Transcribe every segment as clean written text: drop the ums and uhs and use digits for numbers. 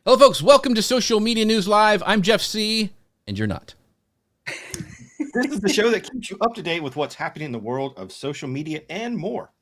Hello, folks. Welcome to Social Media News Live. I'm Jeff C., and you're not. This is the show that keeps you up to date with what's happening in the world of social media and more.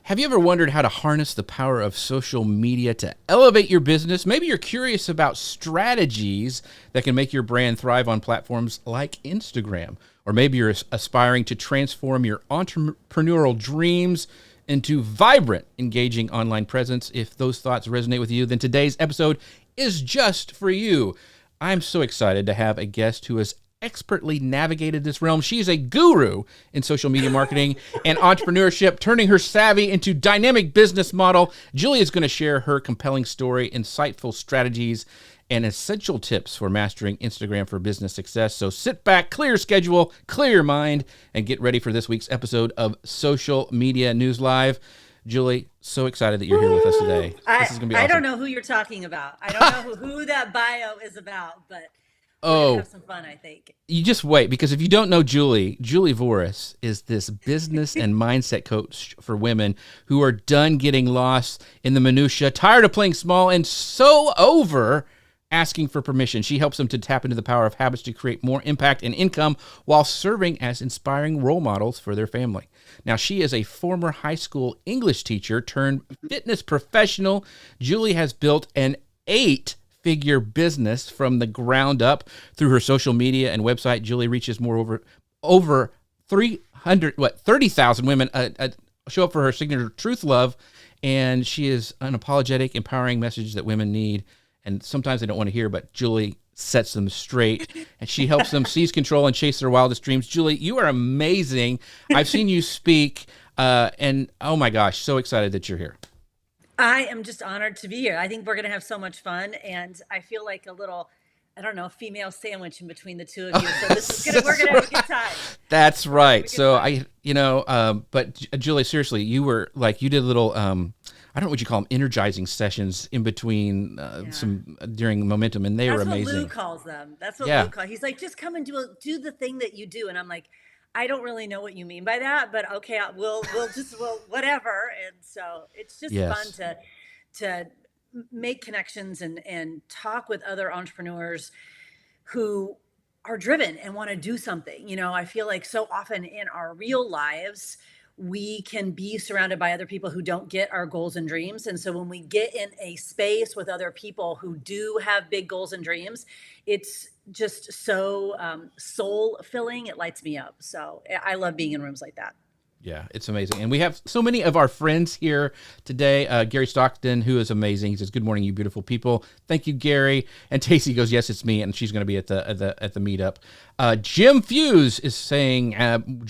Have you ever wondered how to harness the power of social media to elevate your business? Maybe you're curious about strategies that can make your brand thrive on platforms like Instagram. Or maybe you're aspiring to transform your entrepreneurial dreams into vibrant, engaging online presence. If those thoughts resonate with you, then today's episode is just for you. I'm so excited to have a guest who has expertly navigated this realm. She is a guru in social media marketing and entrepreneurship, turning her savvy into dynamic business model. Julie is going to share her compelling story, insightful strategies, and essential tips for mastering Instagram for business success. So sit back, clear your schedule, clear your mind, and get ready for this week's episode of Social Media News Live. Julie, so excited that you're here with us today. This is going to be awesome. I don't know who you're talking about. I don't know who that bio is about, but we're going to have some fun, I think. You just wait, because if you don't know Julie Voris is this business and mindset coach for women who are done getting lost in the minutia, tired of playing small, and so over asking for permission. She helps them to tap into the power of habits to create more impact and income while serving as inspiring role models for their family. Now, she is a former high school English teacher turned fitness professional. Julie has built an 8-figure business from the ground up through her social media and website. Julie reaches over 30,000 women show up for her signature Truth Love, and she is unapologetic, empowering message that women need. And sometimes they don't want to hear, but Julie sets them straight, and she helps them seize control and chase their wildest dreams. Julie, you are amazing. I've seen you speak, and oh my gosh, so excited that you're here. I am just honored to be here. I think we're going to have so much fun, and I feel like a little, I don't know, female sandwich in between the two of you. So we're going to have a good time. That's right. So but Julie, seriously, you did a little, I don't know what you call them, energizing sessions in between some during Momentum, and they were amazing. That's what Lou calls them. That's what Lou calls. He's like, just come and do the thing that you do, and I'm like, I don't really know what you mean by that, but okay, we'll whatever. And so it's just fun to make connections and talk with other entrepreneurs who are driven and want to do something. You know, I feel like so often in our real lives, we can be surrounded by other people who don't get our goals and dreams. And so when we get in a space with other people who do have big goals and dreams, it's just so soul filling. It lights me up. So I love being in rooms like that. Yeah, it's amazing. And we have so many of our friends here today. Gary Stockton, who is amazing. He says, "Good morning, you beautiful people." Thank you, Gary. And Tacey goes, "Yes, it's me," and she's going to be at the meetup. Jim Fuse is saying,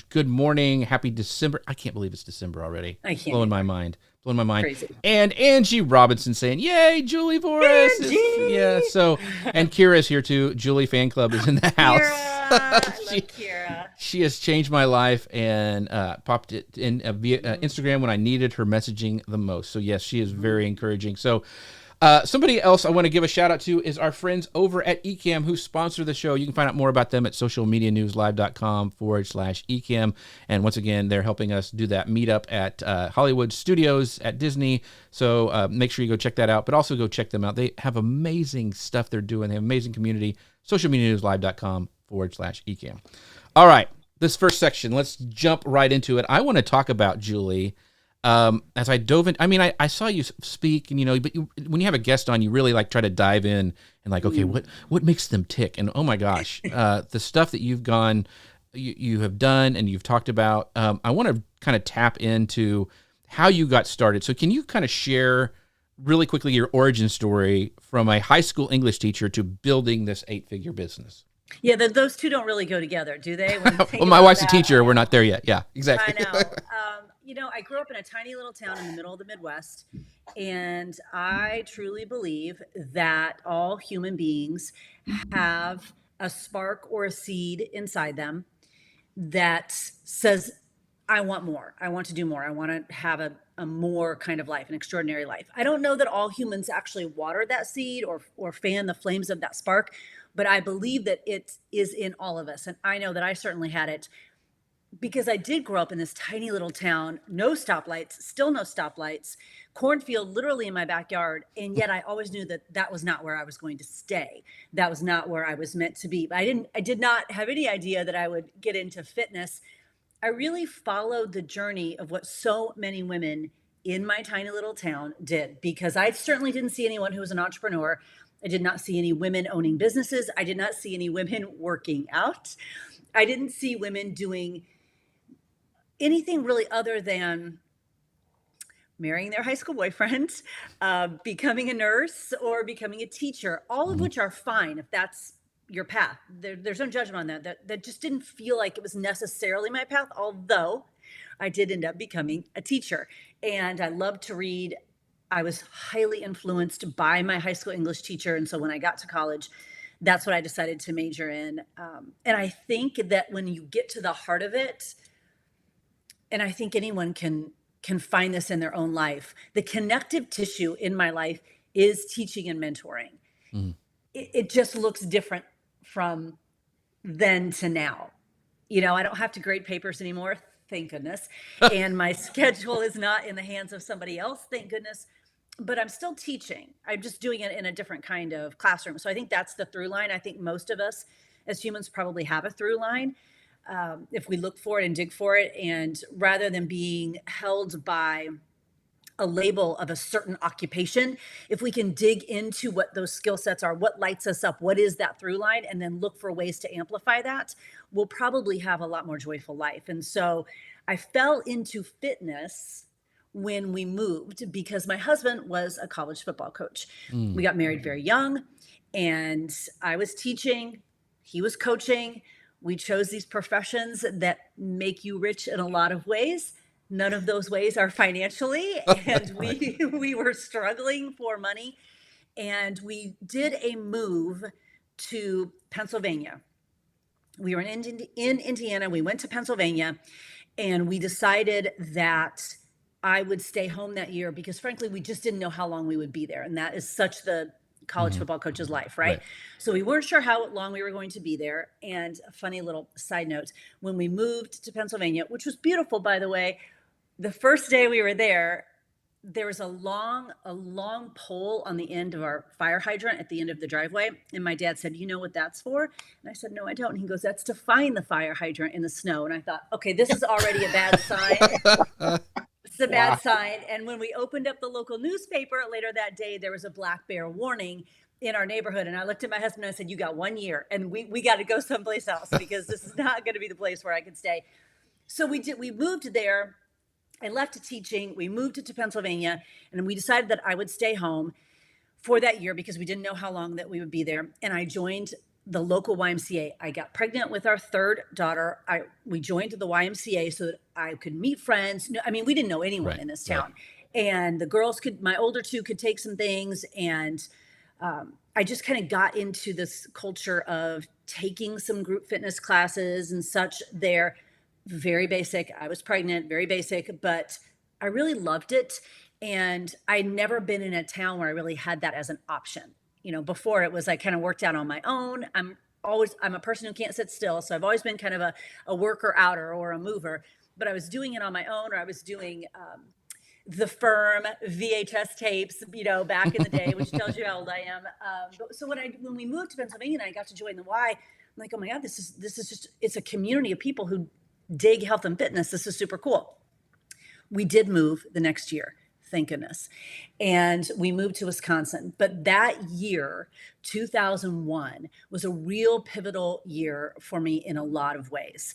"Good morning, happy December." I can't believe it's December already. I can't. Blowing my mind. Crazy. And Angie Robinson saying, "Yay, Julie Voris." Yeah, so, and Kira's here too. Julie fan club is in the house. I love Kira. She has changed my life and popped it in via Instagram when I needed her messaging the most. So yes, she is very encouraging. So somebody else I want to give a shout out to is our friends over at Ecamm who sponsor the show. You can find out more about them at socialmedianewslive.com/Ecamm. And once again, they're helping us do that meetup at Hollywood Studios at Disney. So make sure you go check that out, but also go check them out. They have amazing stuff they're doing. They have amazing community. socialmedianewslive.com/Ecamm. All right, this first section, let's jump right into it. I want to talk about Julie. As I dove in, I mean, I saw you speak, and but when you have a guest on, you really like try to dive in and like, okay, what makes them tick? And oh my gosh, the stuff that you have done and you've talked about. I want to kind of tap into how you got started. So can you kind of share really quickly your origin story from a high school English teacher to building this 8-figure business? Yeah, those two don't really go together, do they? Well, my wife's a teacher. We're not there yet. Yeah, exactly. I know. I grew up in a tiny little town in the middle of the Midwest, and I truly believe that all human beings have a spark or a seed inside them that says, I want more. I want to do more. I want to have a more kind of life, an extraordinary life. I don't know that all humans actually water that seed or fan the flames of that spark, but I believe that it is in all of us. And I know that I certainly had it because I did grow up in this tiny little town, no stoplights, still no stoplights, cornfield literally in my backyard. And yet I always knew that that was not where I was going to stay. That was not where I was meant to be. But I did not have any idea that I would get into fitness. I really followed the journey of what so many women in my tiny little town did, because I certainly didn't see anyone who was an entrepreneur. I did not see any women owning businesses. I did not see any women working out. I didn't see women doing anything really other than marrying their high school boyfriend, becoming a nurse, or becoming a teacher, all of which are fine if that's your path. There's no judgment on that. That just didn't feel like it was necessarily my path, although I did end up becoming a teacher. And I loved to read. I was highly influenced by my high school English teacher. And so when I got to college, that's what I decided to major in. And I think that when you get to the heart of it, and I think anyone can find this in their own life, the connective tissue in my life is teaching and mentoring. It just looks different from then to now. You know, I don't have to grade papers anymore, thank goodness. And my schedule is not in the hands of somebody else, thank goodness. But I'm still teaching. I'm just doing it in a different kind of classroom. So I think that's the through line. I think most of us as humans probably have a through line, if we look for it and dig for it. And rather than being held by a label of a certain occupation, if we can dig into what those skill sets are, what lights us up, what is that through line, and then look for ways to amplify that, we'll probably have a lot more joyful life. And so I fell into fitness when we moved because my husband was a college football coach. We got married very young, and I was teaching, he was coaching. We chose these professions that make you rich in a lot of ways. None of those ways are financially, and we were struggling for money. And we did a move to Pennsylvania. We were in Indiana. We went to Pennsylvania, and we decided that I would stay home that year because, frankly, we just didn't know how long we would be there. And that is such the college football coach's life, right? So we weren't sure how long we were going to be there. And a funny little side note, when we moved to Pennsylvania, which was beautiful, by the way, the first day we were there, there was a long pole on the end of our fire hydrant at the end of the driveway. And my dad said, "You know what that's for?" And I said, "No, I don't." And he goes, "That's to find the fire hydrant in the snow." And I thought, okay, this is already a bad sign. It's a bad sign. And when we opened up the local newspaper later that day, there was a black bear warning in our neighborhood. And I looked at my husband and I said, "You got 1 year and we got to go someplace else because this is not going to be the place where I can stay." So we moved there. I left teaching. We moved to Pennsylvania, and we decided that I would stay home for that year because we didn't know how long that we would be there. And I joined the local YMCA. I got pregnant with our third daughter. We joined the YMCA so that I could meet friends. I mean, we didn't know anyone in this town. And the girls my older two could take some things. And I just kind of got into this culture of taking some group fitness classes and such there. Very basic. I was pregnant, very basic, but I really loved it. And I'd never been in a town where I really had that as an option. You know, before it was I kind of worked out on my own. I'm a person who can't sit still. So I've always been kind of a worker outer or a mover, but I was doing it on my own, or I was doing the Firm VHS tapes, you know, back in the day, which tells you how old I am. So when we moved to Pennsylvania and I got to join the Y, I'm like, oh my God, this is just, it's a community of people who dig health and fitness. This is super cool. We did move the next year, thank goodness. And we moved to Wisconsin. But that year, 2001, was a real pivotal year for me in a lot of ways.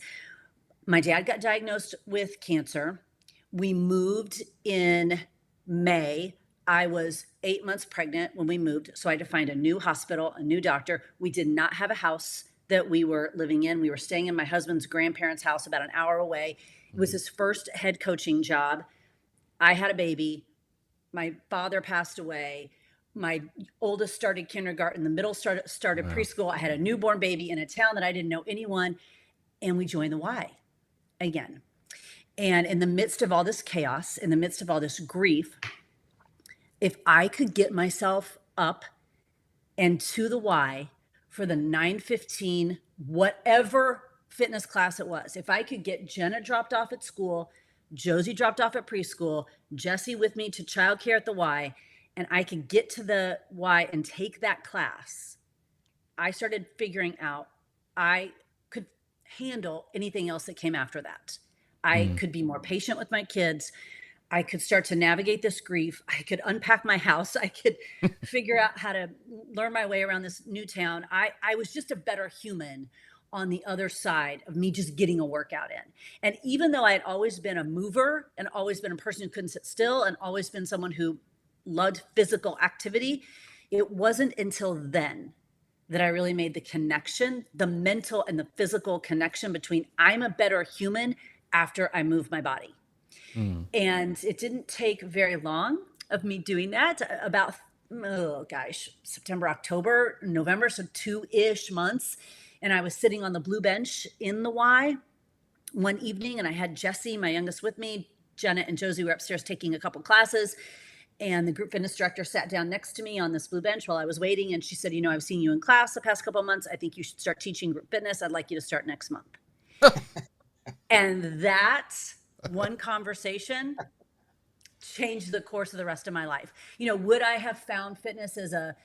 My dad got diagnosed with cancer. We moved in May. I was 8 months pregnant when we moved. So I had to find a new hospital, a new doctor. We did not have a house that we were living in. We were staying in my husband's grandparents' house about an hour away. It was his first head coaching job. I had a baby. My father passed away. My oldest started kindergarten. The middle started preschool. I had a newborn baby in a town that I didn't know anyone. And we joined the Y again. And in the midst of all this chaos, in the midst of all this grief, if I could get myself up and to the Y for the 9:15, whatever fitness class it was, if I could get Jenna dropped off at school, Josie dropped off at preschool, Jesse with me to childcare at the Y, and I could get to the Y and take that class, I started figuring out I could handle anything else that came after that. I could be more patient with my kids. I could start to navigate this grief. I could unpack my house. I could figure out how to learn my way around this new town. I was just a better human on the other side of me just getting a workout in. And even though I had always been a mover and always been a person who couldn't sit still and always been someone who loved physical activity, it wasn't until then that I really made the connection, the mental and the physical connection between I'm a better human after I move my body. And it didn't take very long of me doing that, about, September, October, November, so 2-ish months. And I was sitting on the blue bench in the Y one evening, and I had Jessie, my youngest, with me. Jenna and Josie were upstairs taking a couple classes. And the group fitness director sat down next to me on this blue bench while I was waiting. And she said, I've seen you in class the past couple of months. I think you should start teaching group fitness. I'd like you to start next month. And that one conversation changed the course of the rest of my life. Would I have found fitness as a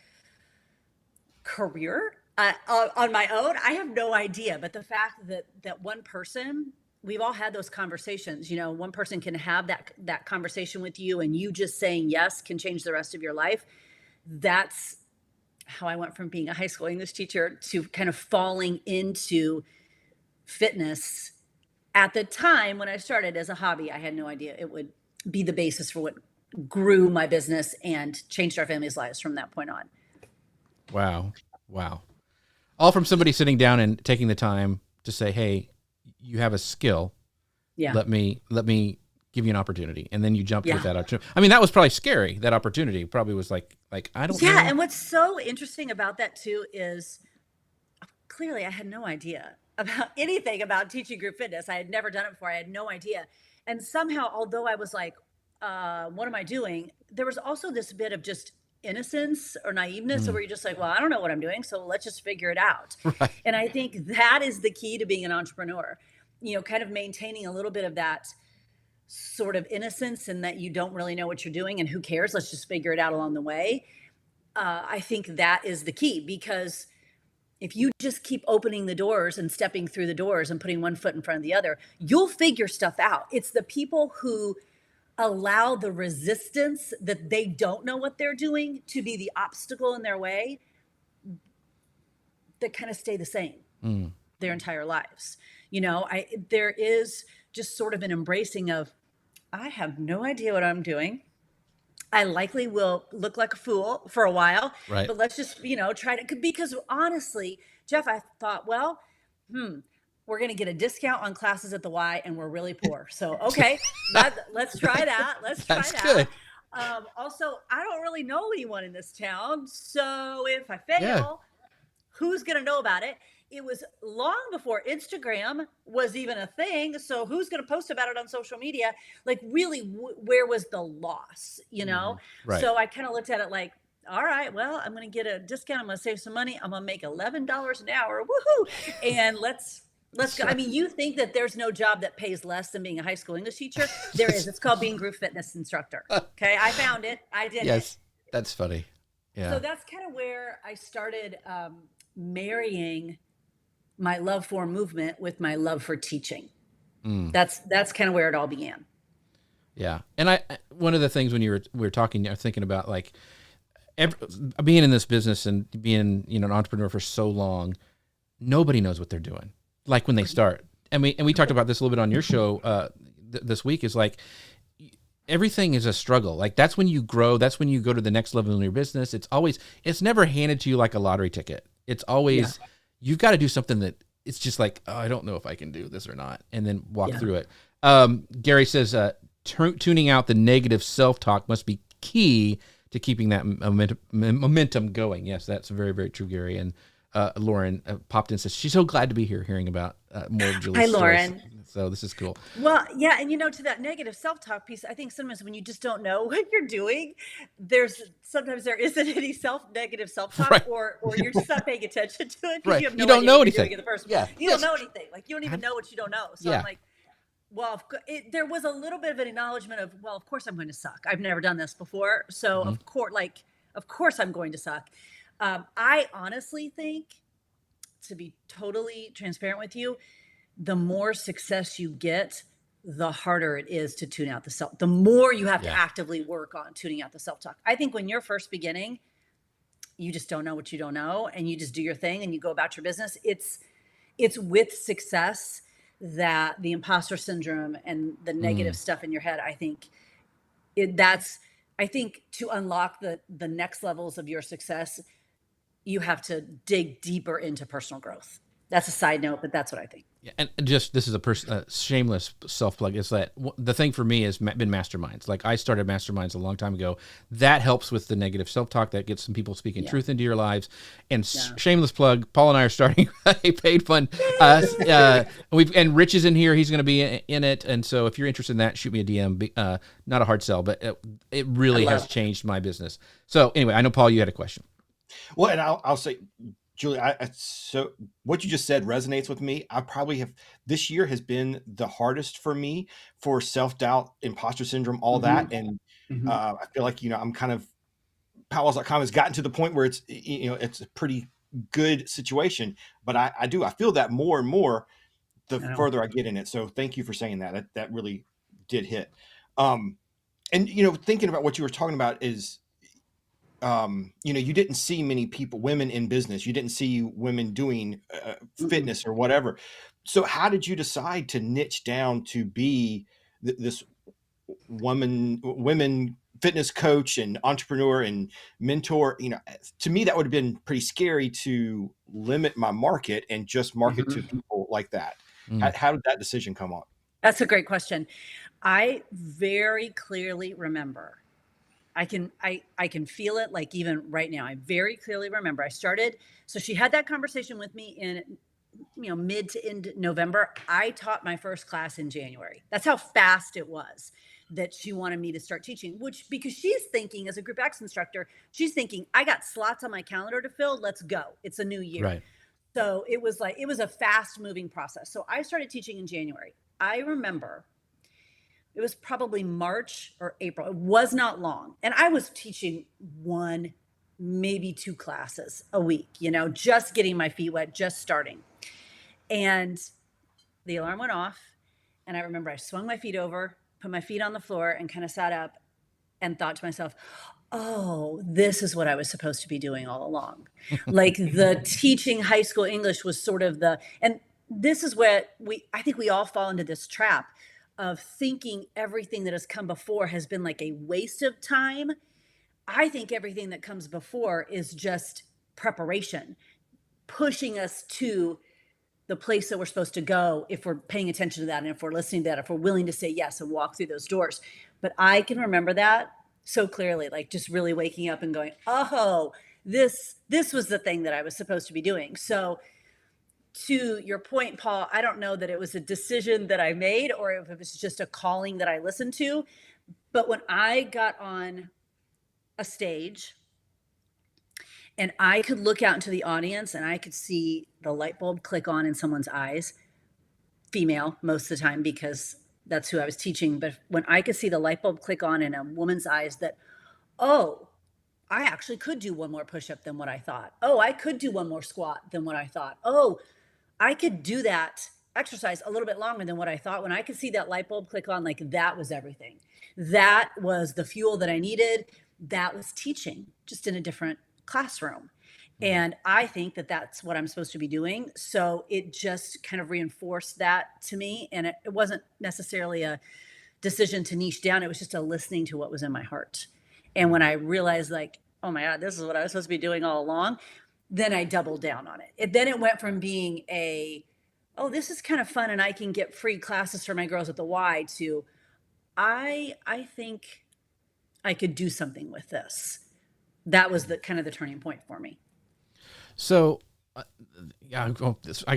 career on my own? I have no idea. But the fact that one person, we've all had those conversations, one person can have that conversation with you, and you just saying yes can change the rest of your life. That's how I went from being a high school English teacher to kind of falling into fitness. At the time when I started as a hobby, I had no idea it would be the basis for what grew my business and changed our family's lives from that point on. Wow. All from somebody sitting down and taking the time to say, hey, you have a skill. Yeah. Let me give you an opportunity. And then you jumped with that opportunity. I mean, that was probably scary. That opportunity probably was like, I don't know. Yeah. And what's so interesting about that too is clearly I had no idea about anything about teaching group fitness. I had never done it before. I had no idea. And somehow, although I was like, what am I doing? There was also this bit of just innocence or naiveness where you're just like, well, I don't know what I'm doing, so let's just figure it out. Right. And I think that is the key to being an entrepreneur, kind of maintaining a little bit of that sort of innocence and that you don't really know what you're doing and who cares, let's just figure it out along the way. I think that is the key, because if you just keep opening the doors and stepping through the doors and putting one foot in front of the other, you'll figure stuff out. It's the people who allow the resistance that they don't know what they're doing to be the obstacle in their way that kind of stay the same their entire lives. There is just sort of an embracing of, I have no idea what I'm doing. I likely will look like a fool for a while, right? But let's just, try to, because honestly, Jeff, I thought, well, we're going to get a discount on classes at the Y and we're really poor. So, okay, let's try that. That's good. Also, I don't really know anyone in this town. So if I fail, who's going to know about it? It was long before Instagram was even a thing. So who's going to post about it on social media? Like, really, where was the loss, Right. So I kind of looked at it like, all right, well, I'm going to get a discount. I'm going to save some money. I'm going to make $11 an hour. Woohoo. And let's go. I mean, you think that there's no job that pays less than being a high school English teacher? There is. It's called being group fitness instructor. Okay. I found it. I did it. Yes. That's funny. Yeah. So that's kind of where I started marrying my love for movement with my love for teaching. That's kind of where it all began. Yeah. And one of the things when we were talking, I was thinking about like being in this business and being, an entrepreneur for so long, nobody knows what they're doing. Like when they start, and we talked about this a little bit on your show this week, is like, everything is a struggle. Like that's when you grow. That's when you go to the next level in your business. It's never handed to you like a lottery ticket. It's always, you've got to do something that it's just like, oh, I don't know if I can do this or not. And then walk through it. Gary says, tuning out the negative self-talk must be key to keeping that momentum going. Yes, that's very, very true, Gary. And Lauren popped in and says, she's so glad to be here hearing about more of Julie's Hi, Lauren. Stories. So this is cool. Well, yeah. And to that negative self-talk piece, I think sometimes when you just don't know what you're doing, sometimes there isn't any negative self-talk, right. or you're just not paying attention to it. Right. You have no you don't idea know what anything. You're doing in the first place. You don't know anything. Like you don't even know what you don't know. So I'm like, Well, there was a little bit of an acknowledgement of, well, of course I'm going to suck. I've never done this before. So of course I'm going to suck. I honestly think, to be totally transparent with you, the more success you get, the harder it is to tune out the self. The more you have to actively work on tuning out the self-talk. I think when you're first beginning, you just don't know what you don't know, and you just do your thing and you go about your business. It's with success that the imposter syndrome and the negative stuff in your head, I think I think to unlock the next levels of your success, you have to dig deeper into personal growth. That's a side note, but that's what I think. Yeah, and just, this is a shameless self-plug, is that the thing for me has been masterminds. Like, I started masterminds a long time ago. That helps with the negative self-talk. That gets some people speaking truth into your lives. And shameless plug, Paul and I are starting a paid fund. And Rich is in here. He's going to be in it. And so if you're interested in that, shoot me a DM. Not a hard sell, but it really has changed my business. So anyway, I know, Paul, you had a question. Well, and I'll say, Julie, so what you just said resonates with me. I probably have, this year has been the hardest for me for self-doubt, imposter syndrome, all that. And I feel like, I'm kind of, Powell's.com has gotten to the point where it's, it's a pretty good situation, but I feel that more and more the further I get in it. So thank you for saying that. That really did hit. And, thinking about what you were talking about is, you didn't see many people, women in business. You didn't see women doing fitness or whatever. So how did you decide to niche down to be this women fitness coach and entrepreneur and mentor? To me, that would have been pretty scary to limit my market and just market to people like that. How did that decision come on? That's a great question. I very clearly remember, I can feel it, like even right now. I very clearly remember so she had that conversation with me in, mid to end November. I taught my first class in January. That's how fast it was that she wanted me to start teaching, because she's thinking, as a Group X instructor, she's thinking, I got slots on my calendar to fill. Let's go. It's a new year. Right. So it was a fast moving process. So I started teaching in January. I remember it was probably March or April. It was not long. And I was teaching 1, maybe 2 classes a week, just getting my feet wet, just starting. And the alarm went off. And I remember I swung my feet over, put my feet on the floor, and kind of sat up and thought to myself, oh, this is what I was supposed to be doing all along. Like, the teaching high school English was sort of and this is what I think we all fall into this trap of thinking everything that has come before has been like a waste of time. I think everything that comes before is just preparation, pushing us to the place that we're supposed to go if we're paying attention to that, and if we're listening to that, if we're willing to say yes and walk through those doors. But I can remember that so clearly, like just really waking up and going, oh, this was the thing that I was supposed to be doing. So to your point, Paul, I don't know that it was a decision that I made or if it was just a calling that I listened to. But when I got on a stage and I could look out into the audience and I could see the light bulb click on in someone's eyes, female most of the time, because that's who I was teaching. But when I could see the light bulb click on in a woman's eyes that, oh, I actually could do one more push-up than what I thought. Oh, I could do one more squat than what I thought. Oh, I could do that exercise a little bit longer than what I thought. When I could see that light bulb click on, like, that was everything. That was the fuel that I needed. That was teaching, just in a different classroom. And I think that that's what I'm supposed to be doing. So it just kind of reinforced that to me. And it wasn't necessarily a decision to niche down. It was just a listening to what was in my heart. And when I realized, like, oh my God, this is what I was supposed to be doing all along, then I doubled down on it. Then it went from being oh, this is kind of fun and I can get free classes for my girls at the Y, to I think I could do something with this. That was the kind of the turning point for me. So I got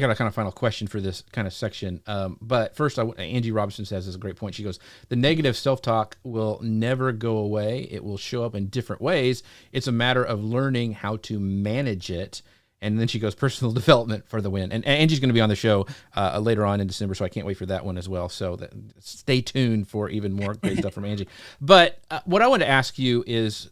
a kind of final question for this kind of section. But first, Angie Robinson says, this is a great point. She goes, the negative self-talk will never go away. It will show up in different ways. It's a matter of learning how to manage it. And then she goes personal development for the win. And Angie's going to be on the show later on in December, so I can't wait for that one as well. So stay tuned for even more great stuff from Angie. But what I want to ask you is,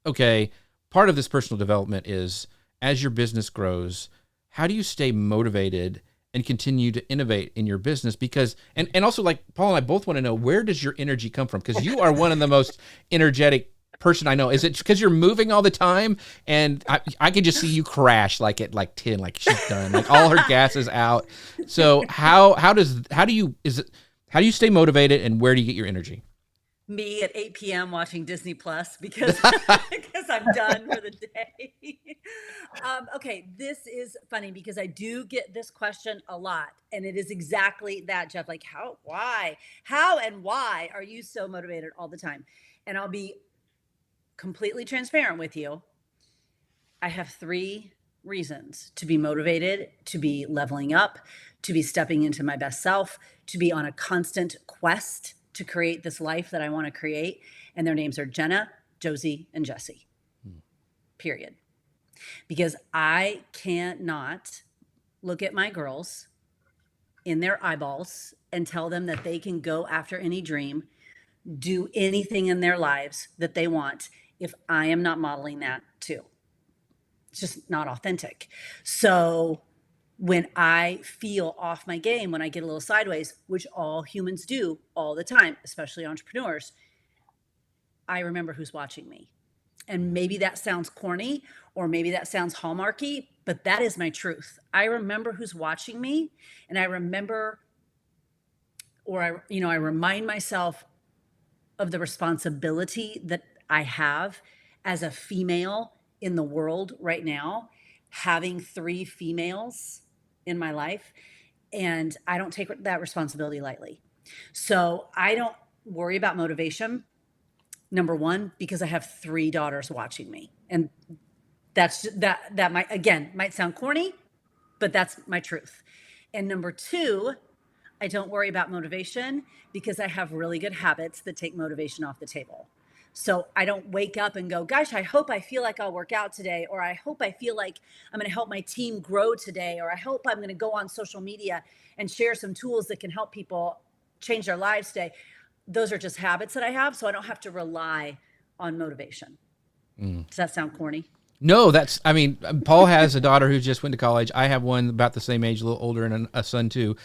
okay, part of this personal development is, as your business grows, how do you stay motivated and continue to innovate in your business? Because, and also, like, Paul and I both want to know, where does your energy come from? Because you are one of the most energetic person I know. Is it because you're moving all the time? And I can just see you crash like at like 10, like she's done, like all her gas is out. So how do you stay motivated, and where do you get your energy? Me at 8 p.m. watching Disney Plus because I'm done for the day. Okay, this is funny because I do get this question a lot, and it is exactly that, Jeff. Like, how and why are you so motivated all the time? And I'll be completely transparent with you. I have 3 reasons to be motivated, to be leveling up, to be stepping into my best self, to be on a constant quest to create this life that I want to create. And their names are Jenna, Josie, and Jessie. Period. Because I cannot look at my girls in their eyeballs and tell them that they can go after any dream, do anything in their lives that they want, if I am not modeling that too. It's just not authentic. So when I feel off my game, when I get a little sideways, which all humans do all the time, especially entrepreneurs, I remember who's watching me. And maybe that sounds corny, or maybe that sounds hallmarky, but that is my truth. I remember who's watching me, and I remember, or I remind myself of the responsibility that I have as a female in the world right now, having 3 females in my life. And I don't take that responsibility lightly. So I don't worry about motivation. Number 1, because I have 3 daughters watching me. And that's that might sound corny, but that's my truth. And number 2, I don't worry about motivation because I have really good habits that take motivation off the table. So I don't wake up and go, gosh, I hope I feel like I'll work out today, or I hope I feel like I'm going to help my team grow today, or I hope I'm going to go on social media and share some tools that can help people change their lives today. Those are just habits that I have, so I don't have to rely on motivation. Does that sound corny? No, Paul has a daughter who just went to college. I have one about the same age, a little older, and a son too.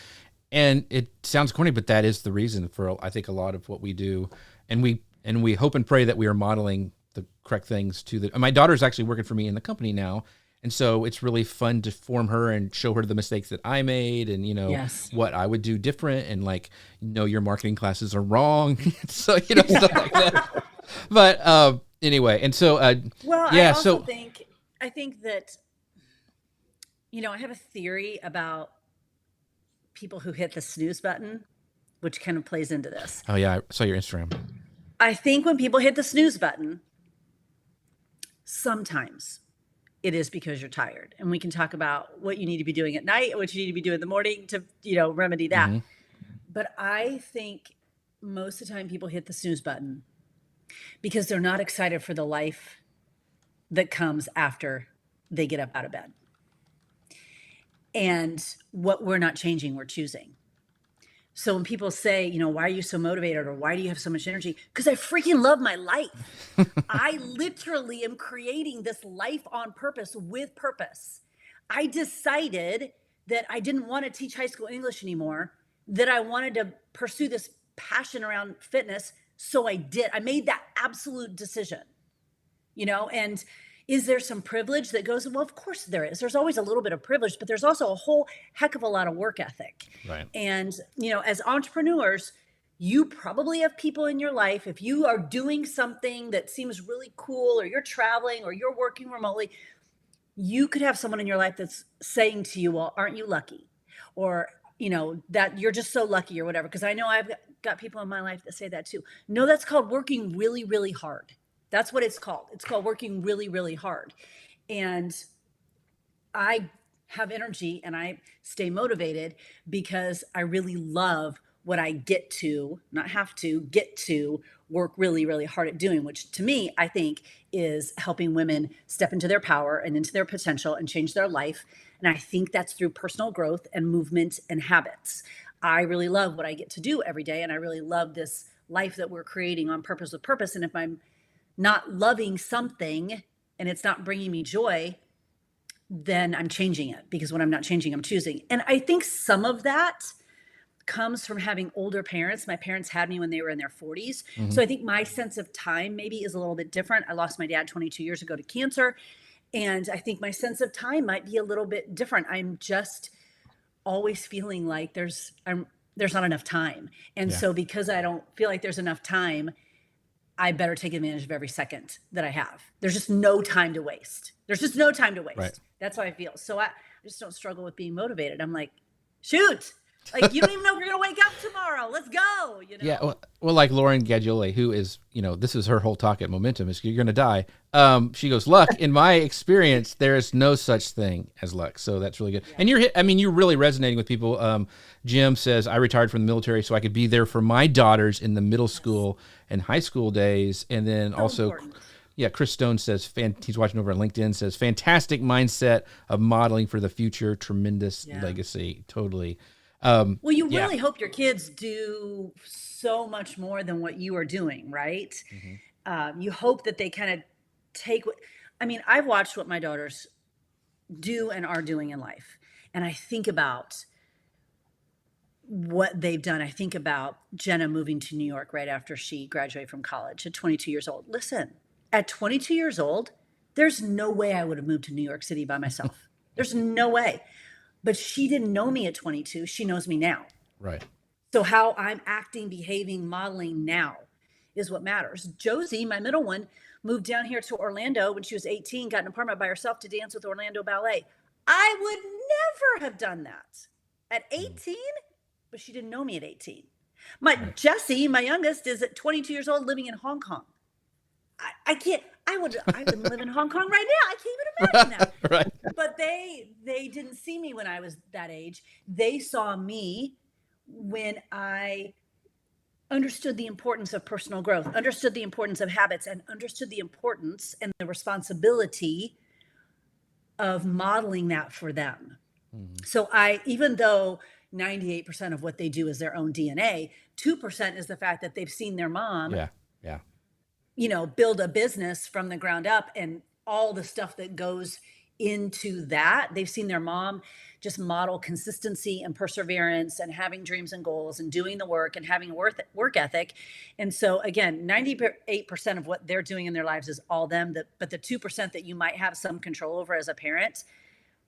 And it sounds corny, but that is the reason for, I think, a lot of what we do. And we hope and pray that we are modeling the correct things to my daughter's actually working for me in the company now. And so it's really fun to form her and show her the mistakes that I made, and, yes, what I would do different, and like, your marketing classes are wrong. So, stuff like that. But anyway, and so, well, yeah, I think that, I have a theory about people who hit the snooze button, which kind of plays into this. Oh yeah, I saw your Instagram. I think when people hit the snooze button, sometimes it is because you're tired. And we can talk about what you need to be doing at night, what you need to be doing in the morning to, remedy that. Mm-hmm. But I think most of the time people hit the snooze button because they're not excited for the life that comes after they get up out of bed. And what we're not changing, we're choosing. So when people say, why are you so motivated, or why do you have so much energy? Because I freaking love my life. I literally am creating this life on purpose, with purpose. I decided that I didn't want to teach high school English anymore, that I wanted to pursue this passion around fitness. So I did. I made that absolute decision, and is there some privilege that goes? Well, of course there is. There's always a little bit of privilege, but there's also a whole heck of a lot of work ethic. Right. And, as entrepreneurs, you probably have people in your life. If you are doing something that seems really cool, or you're traveling, or you're working remotely, you could have someone in your life that's saying to you, well, aren't you lucky? Or, that you're just so lucky, or whatever. Because I know I've got people in my life that say that too. No, that's called working really, really hard. That's what it's called. It's called working really, really hard. And I have energy and I stay motivated because I really love what I get to, not have to, get to work really, really hard at doing, which to me, I think is helping women step into their power and into their potential and change their life. And I think that's through personal growth and movement and habits. I really love what I get to do every day. And I really love this life that we're creating on purpose with purpose. And if I'm not loving something and it's not bringing me joy, then I'm changing it, because when I'm not changing, I'm choosing. And I think some of that comes from having older parents. My parents had me when they were in their 40s. Mm-hmm. So I think my sense of time maybe is a little bit different. I lost my dad 22 years ago to cancer. And I think my sense of time might be a little bit different. I'm just always feeling like there's not enough time. And so because I don't feel like there's enough time, I better take advantage of every second that I have. There's just no time to waste. Right. That's how I feel. So I just don't struggle with being motivated. I'm like, shoot, like you don't even know if you're going to wake up tomorrow. Let's go. You know? Yeah. Well, like Lauren Gadule, who is, this is her whole talk at Momentum, is you're going to die. She goes, luck, in my experience, there is no such thing as luck. So that's really good. Yeah. And you're really resonating with people. Jim says, I retired from the military so I could be there for my daughters in the middle school and high school days. And then so also, important. Yeah, Chris Stone says, he's watching over on LinkedIn, says, fantastic mindset of modeling for the future, tremendous legacy. Totally. Well, you really hope your kids do so much more than what you are doing, right? Mm-hmm. You hope that they kind of take I've watched what my daughters do and are doing in life. And I think about what they've done. I think about Jenna moving to New York right after she graduated from college at 22 years old. Listen, at 22 years old, there's no way I would have moved to New York City by myself. There's no way. But she didn't know me at 22. She knows me now. Right. So how I'm acting, behaving, modeling now is what matters. Josie, my middle one, moved down here to Orlando when she was 18, got an apartment by herself to dance with Orlando Ballet. I would never have done that at 18, but she didn't know me at 18. Jessie, my youngest, is at 22 years old living in Hong Kong. I wouldn't live in Hong Kong right now. I can't even imagine that. Right. But they didn't see me when I was that age. They saw me when I understood the importance of personal growth, understood the importance of habits, and understood the importance and the responsibility of modeling that for them. Mm-hmm. So even though 98% of what they do is their own DNA, 2% is the fact that they've seen their mom build a business from the ground up and all the stuff that goes into that. They've seen their mom just model consistency and perseverance and having dreams and goals and doing the work and having a work ethic. And so again, 98% of what they're doing in their lives is all them, but the 2% that you might have some control over as a parent,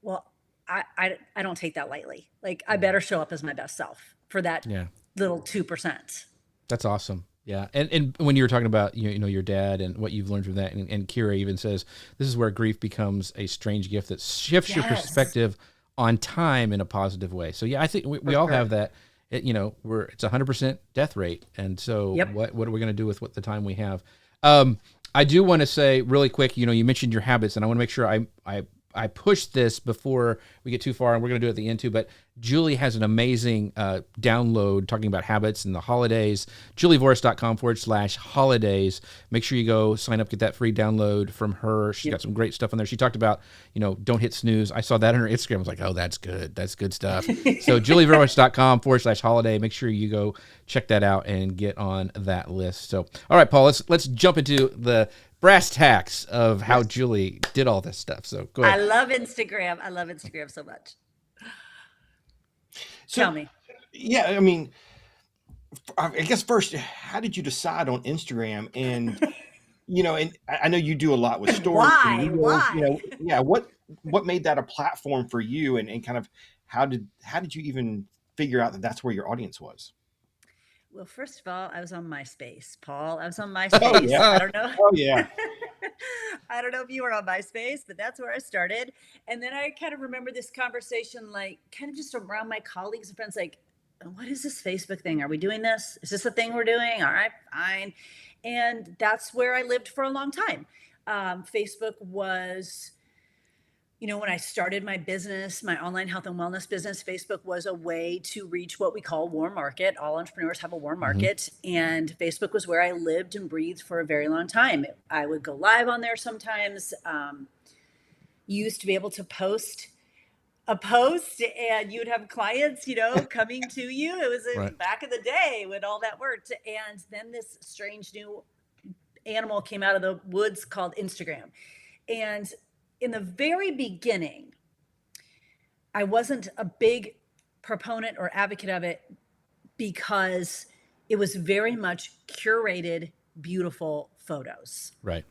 well, I don't take that lightly. Like I better show up as my best self for that little 2%. That's awesome. Yeah. And when you were talking about, your dad and what you've learned from that, and Kira even says, this is where grief becomes a strange gift that shifts your perspective on time in a positive way. So yeah, I think we all have that, it's 100% death rate. And so what are we going to do with the time we have? I do want to say really quick, you mentioned your habits, and I want to make sure I push this before we get too far, and we're going to do it at the end too, but Julie has an amazing download talking about habits and the holidays. JulieVorris.com/holidays. Make sure you go sign up, get that free download from her. She's got some great stuff on there. She talked about, don't hit snooze. I saw that on her Instagram. I was like, oh, that's good. That's good stuff. So JulieVorris.com/holiday. Make sure you go check that out and get on that list. So, all right, Paul, let's jump into the brass tacks of how Julie did all this stuff. So go ahead. I love Instagram. I love Instagram so much. So, tell me. Yeah, I guess first, how did you decide on Instagram? And and I know you do a lot with stories. Why? What made that a platform for you, and kind of how did you even figure out that that's where your audience was? Well, first of all, I was on MySpace, Paul. I was on MySpace. Oh, yeah. I don't know. Oh, yeah. I don't know if you were on MySpace, but that's where I started. And then I kind of remember this conversation, like kind of just around my colleagues and friends, like, what is this Facebook thing? Are we doing this? Is this the thing we're doing? All right, fine. And that's where I lived for a long time. Facebook was when I started my business, my online health and wellness business, Facebook was a way to reach what we call warm market. All entrepreneurs have a warm market. And Facebook was where I lived and breathed for a very long time. I would go live on there sometimes. You used to be able to post a post and you would have clients, coming to you. It was back in the day when all that worked. And then this strange new animal came out of the woods called Instagram. And in the very beginning, I wasn't a big proponent or advocate of it because it was very much curated, beautiful photos. Right.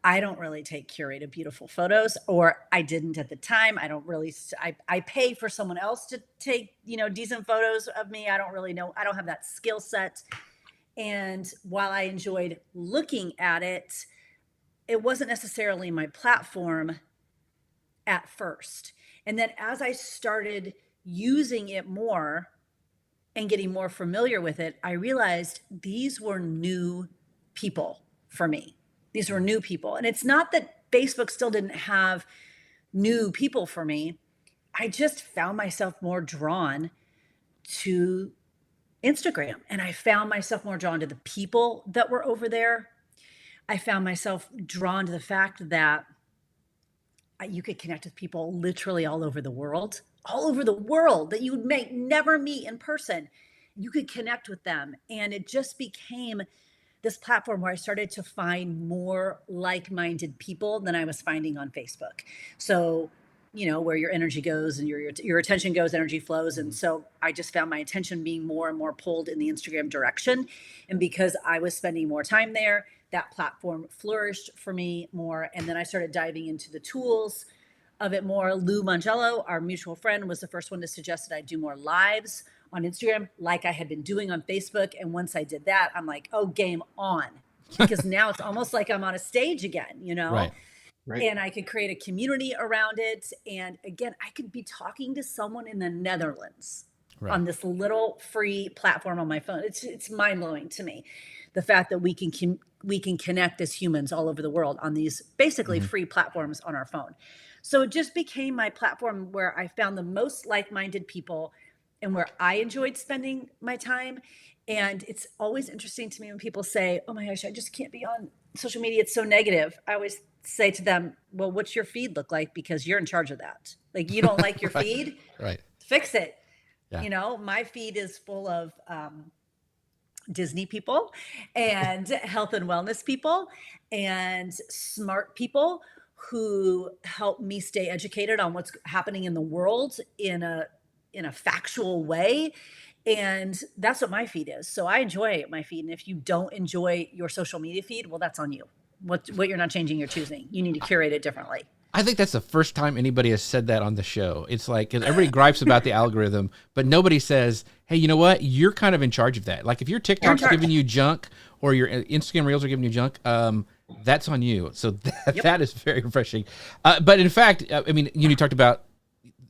I don't really take curated, beautiful photos, or I didn't at the time. I pay for someone else to take, decent photos of me. I don't really know. I don't have that skill set. And while I enjoyed looking at it, it wasn't necessarily my platform at first. And then as I started using it more and getting more familiar with it, I realized these were new people for me. These were new people. And it's not that Facebook still didn't have new people for me. I just found myself more drawn to Instagram. And I found myself more drawn to the people that were over there. I found myself drawn to the fact that you could connect with people literally all over the world that you would never meet in person. You could connect with them. And it just became this platform where I started to find more like-minded people than I was finding on Facebook. So, where your energy goes and your attention goes, energy flows. And so I just found my attention being more and more pulled in the Instagram direction. And because I was spending more time there, that platform flourished for me more. And then I started diving into the tools of it more. Lou Mangello, our mutual friend, was the first one to suggest that I do more lives on Instagram like I had been doing on Facebook. And once I did that, I'm like, oh, game on. Because now it's almost like I'm on a stage again, Right. And I could create a community around it. And again, I could be talking to someone in the Netherlands on this little free platform on my phone. It's mind-blowing to me. The fact that we can connect as humans all over the world on these basically free platforms on our phone. So it just became my platform where I found the most like-minded people and where I enjoyed spending my time. And it's always interesting to me when people say, oh my gosh, I just can't be on social media. It's so negative. I always say to them, well, what's your feed look like? Because you're in charge of that. Like, you don't like your feed? Right. Fix it. Yeah. My feed is full of Disney people and health and wellness people and smart people who help me stay educated on what's happening in the world in a factual way. And that's what my feed is. So I enjoy my feed. And if you don't enjoy your social media feed, well, that's on you. What you're not changing, you're choosing. You need to curate it differently. I think that's the first time anybody has said that on the show. It's like, 'cause everybody gripes about the algorithm, but nobody says, hey, you know what? You're kind of in charge of that. Like, if your TikTok's giving you junk or your Instagram Reels are giving you junk, that's on you. So that is very refreshing. But in fact, I mean, you talked about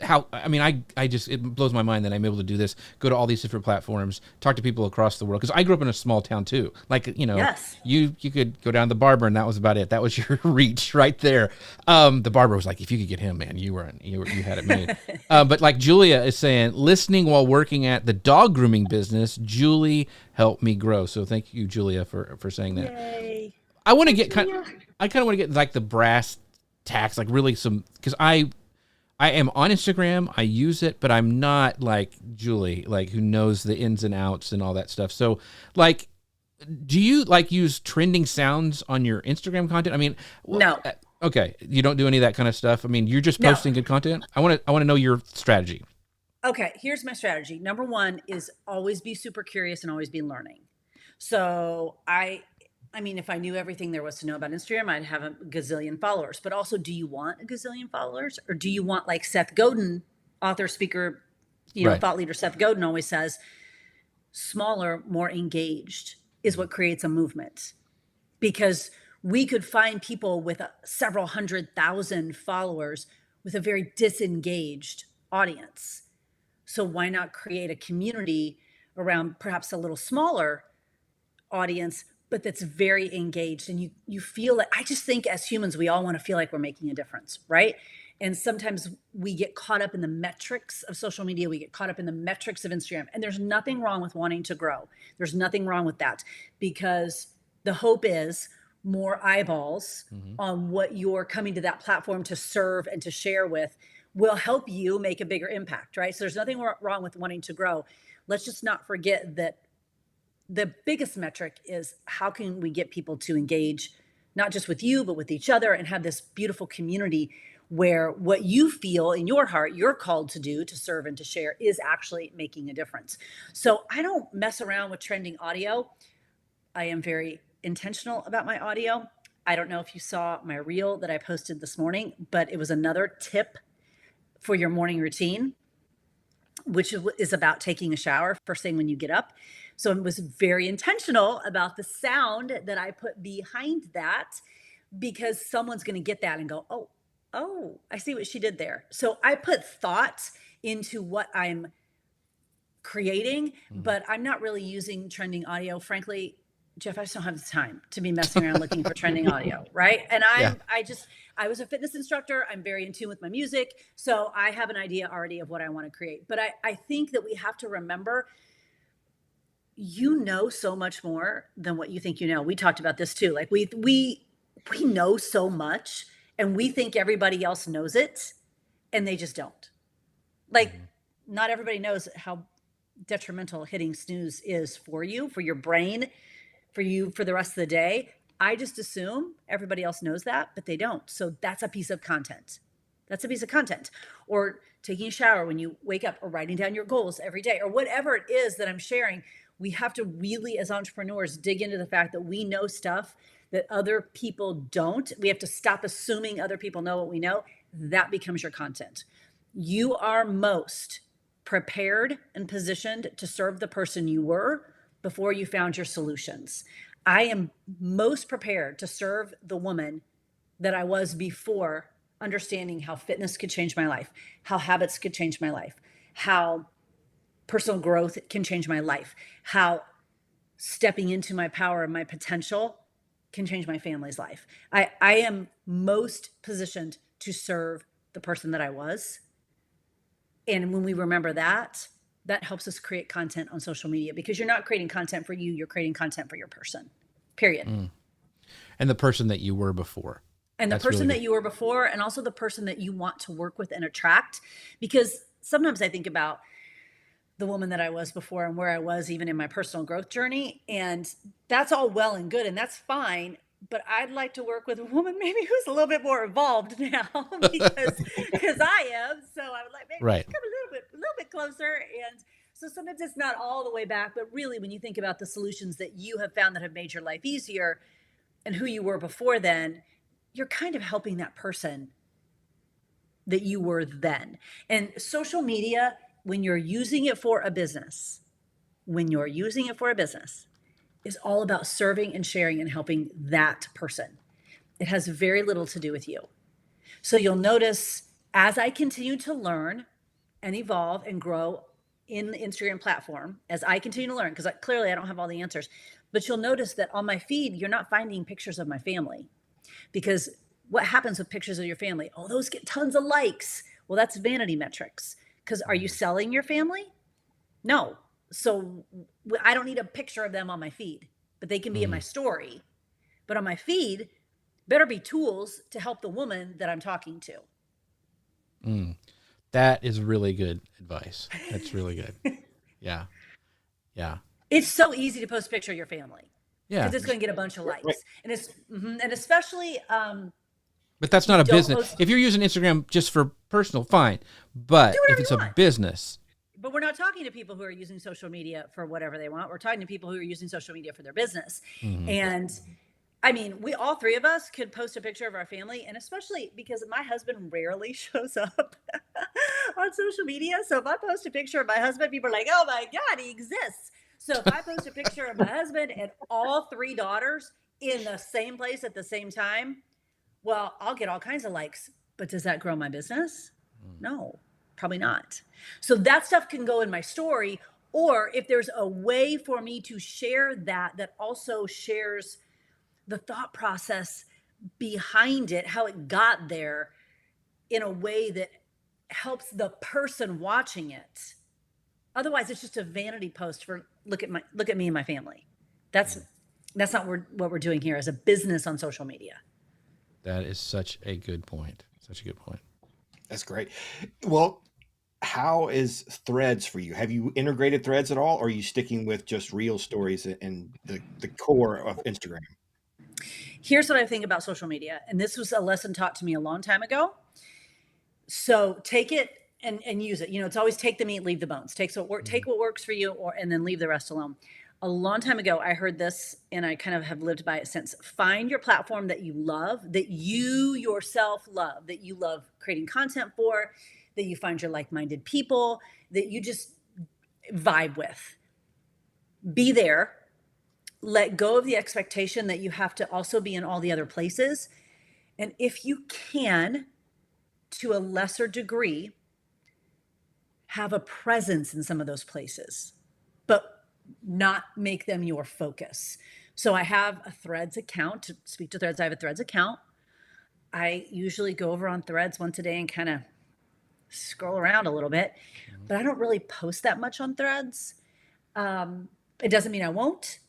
how, I mean, I just, it blows my mind that I'm able to do this, go to all these different platforms, talk to people across the world. Cause I grew up in a small town too. Like, Yes. you could go down to the barber and that was about it. That was your reach right there. The barber was like, if you could get him, man, you had it made. But like Julia is saying, listening while working at the dog grooming business, Julie helped me grow. So thank you, Julia, for saying that. Yay. I want to get kind of want to get like the brass tacks, like really cause I am on Instagram. I use it, but I'm not like Julie, like who knows the ins and outs and all that stuff. So like, do you like use trending sounds on your Instagram content? I mean, no. Okay. You don't do any of that kind of stuff. I mean, you're just posting good content. I want to know your strategy. Okay. Here's my strategy. Number one is always be super curious and always be learning. So I mean, if I knew everything there was to know about Instagram, I'd have a gazillion followers. But also, do you want a gazillion followers? Or do you want, like Seth Godin, author, speaker, thought leader Seth Godin always says, smaller, more engaged is what creates a movement. Because we could find people with several 100,000 followers with a very disengaged audience. So why not create a community around perhaps a little smaller audience, but that's very engaged. And you feel like, I just think as humans, we all want to feel like we're making a difference, right? And sometimes we get caught up in the metrics of social media. We get caught up in the metrics of Instagram. And there's nothing wrong with wanting to grow. There's nothing wrong with that, because the hope is more eyeballs on what you're coming to that platform to serve and to share with will help you make a bigger impact, right? So there's nothing wrong with wanting to grow. Let's just not forget that the biggest metric is how can we get people to engage, not just with you, but with each other, and have this beautiful community where what you feel in your heart you're called to do, to serve and to share, is actually making a difference. So I don't mess around with trending audio. I am very intentional about my audio. I don't know if you saw my reel that I posted this morning, but it was another tip for your morning routine, which is about taking a shower first thing when you get up. So it was very intentional about the sound that I put behind that, because someone's going to get that and go, oh, I see what she did there. So I put thought into what I'm creating, but I'm not really using trending audio. Frankly, Jeff, I just don't have the time to be messing around looking for trending audio, right? And I was a fitness instructor. I'm very in tune with my music. So I have an idea already of what I want to create. But I think that we have to remember, you know so much more than what you think you know. We talked about this too. Like we know so much, and we think everybody else knows it, and they just don't. Like, not everybody knows how detrimental hitting snooze is for you, for your brain, for you, for the rest of the day. I just assume everybody else knows that, but they don't. So that's a piece of content. That's a piece of content. Or taking a shower when you wake up, or writing down your goals every day, or whatever it is that I'm sharing. We have to really, as entrepreneurs, dig into the fact that we know stuff that other people don't. We have to stop assuming other people know what we know. That becomes your content. You are most prepared and positioned to serve the person you were before you found your solutions. I am most prepared to serve the woman that I was before understanding how fitness could change my life, how habits could change my life, how personal growth can change my life, how stepping into my power and my potential can change my family's life. I am most positioned to serve the person that I was. And when we remember that, that helps us create content on social media, because you're not creating content for you, you're creating content for your person, period. And the person that you were before. And the person that you were before, and also the person that you want to work with and attract. Because sometimes I think about the woman that I was before and where I was even in my personal growth journey. And that's all well and good, and that's fine. But I'd like to work with a woman maybe who's a little bit more evolved now, because I am. So I would like maybe come a little bit closer. And so sometimes it's not all the way back, but really when you think about the solutions that you have found that have made your life easier and who you were before then, you're kind of helping that person that you were then. And social media, when you're using it for a business, is all about serving and sharing and helping that person. It has very little to do with you. So you'll notice as I continue to learn and evolve and grow in the Instagram platform, as I continue to learn, because clearly I don't have all the answers, but you'll notice that on my feed, you're not finding pictures of my family. Because what happens with pictures of your family? Oh, those get tons of likes. Well, that's vanity metrics. Because are you selling your family? No. So I don't need a picture of them on my feed, but they can be in my story. But on my feed, better be tools to help the woman that I'm talking to. That is really good advice. That's really good. Yeah. Yeah. It's so easy to post a picture of your family. Yeah. Because it's going to get a bunch of likes. Right. And it's, and especially, but that's not a business. If you're using Instagram just for personal, fine. But if it's a business. But we're not talking to people who are using social media for whatever they want. We're talking to people who are using social media for their business. And I mean, we all three of us could post a picture of our family, and especially because my husband rarely shows up on social media. So if I post a picture of my husband, people are like, oh my God, he exists. So if I post a picture of my husband and all three daughters in the same place at the same time, well, I'll get all kinds of likes. But does that grow my business? No. Probably not. So that stuff can go in my story, Or if there's a way for me to share that also shares the thought process behind it, how it got there, in a way that helps the person watching it. Otherwise, it's just a vanity post for look at me and my family. That's not what we're doing here as a business on social media. That is such a good point. Such a good point. That's great. Well, how is Threads for you? Have you integrated Threads at all, or are you sticking with just real stories and the core of Instagram? Here's what I think about social media, and this was a lesson taught to me a long time ago. So take it and use it. It's always take the meat, leave the bones. Take what works for you, and then leave the rest alone. A long time ago, I heard this, and I kind of have lived by it since. Find your platform that you love, that you yourself love, that you love creating content for, that you find your like-minded people, that you just vibe with. Be there. Let go of the expectation that you have to also be in all the other places. And if you can, to a lesser degree, have a presence in some of those places, but not make them your focus. So I have a Threads account. To speak to Threads, I have a Threads account. I usually go over on Threads once a day and kind of scroll around a little bit, but I don't really post that much on Threads. It doesn't mean I won't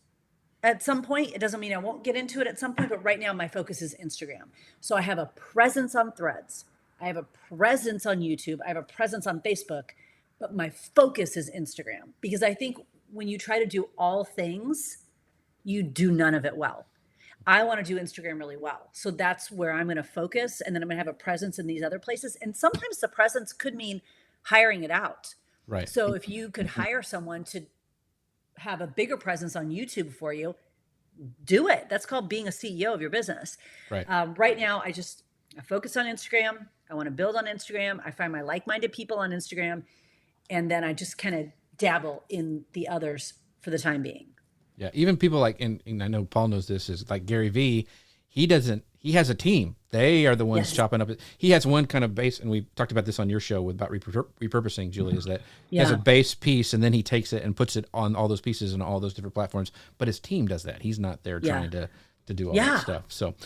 at some point. It doesn't mean I won't get into it at some point, but right now my focus is Instagram. So I have a presence on Threads. I have a presence on YouTube. I have a presence on Facebook, but my focus is Instagram, because I think when you try to do all things, you do none of it well. I want to do Instagram really well. So that's where I'm going to focus. And then I'm going to have a presence in these other places. And sometimes the presence could mean hiring it out. Right. So if you could hire someone to have a bigger presence on YouTube for you, do it. That's called being a CEO of your business. Right. Right now, I focus on Instagram. I want to build on Instagram. I find my like-minded people on Instagram. And then I just kind of dabble in the others for the time being. Yeah. Even people like, and I know Paul knows this, is like Gary Vee. He has a team. They are the ones chopping up. He has one kind of base, and we talked about this on your show about repurposing, Julie, is that he has a base piece, and then he takes it and puts it on all those pieces and all those different platforms. But his team does that. He's not there trying to do all that stuff. So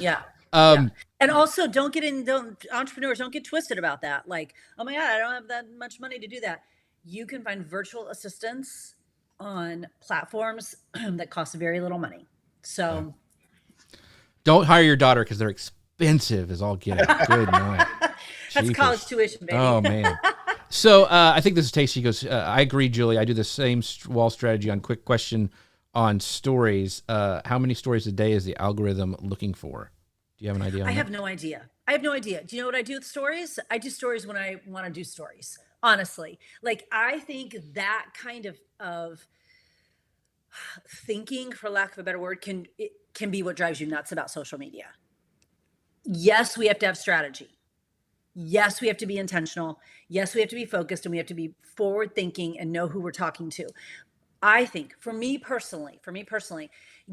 and also entrepreneurs don't get twisted about that. Like, oh my God, I don't have that much money to do that. You can find virtual assistants on platforms that cost very little money. So don't hire your daughter, because they're expensive as all get out. Good night. That's college tuition, baby. Oh man. So I think this is Tasty. He goes, I agree, Julie. I do the same wall strategy on quick question on stories. How many stories a day is the algorithm looking for? Do you have an idea? I have no idea. Do you know what I do with stories? I do stories when I want to do stories. Honestly, like, I think that kind of thinking, for lack of a better word, can be what drives you nuts about social media. Yes, we have to have strategy. Yes, we have to be intentional. Yes, we have to be focused, and we have to be forward thinking and know who we're talking to. I think for me personally,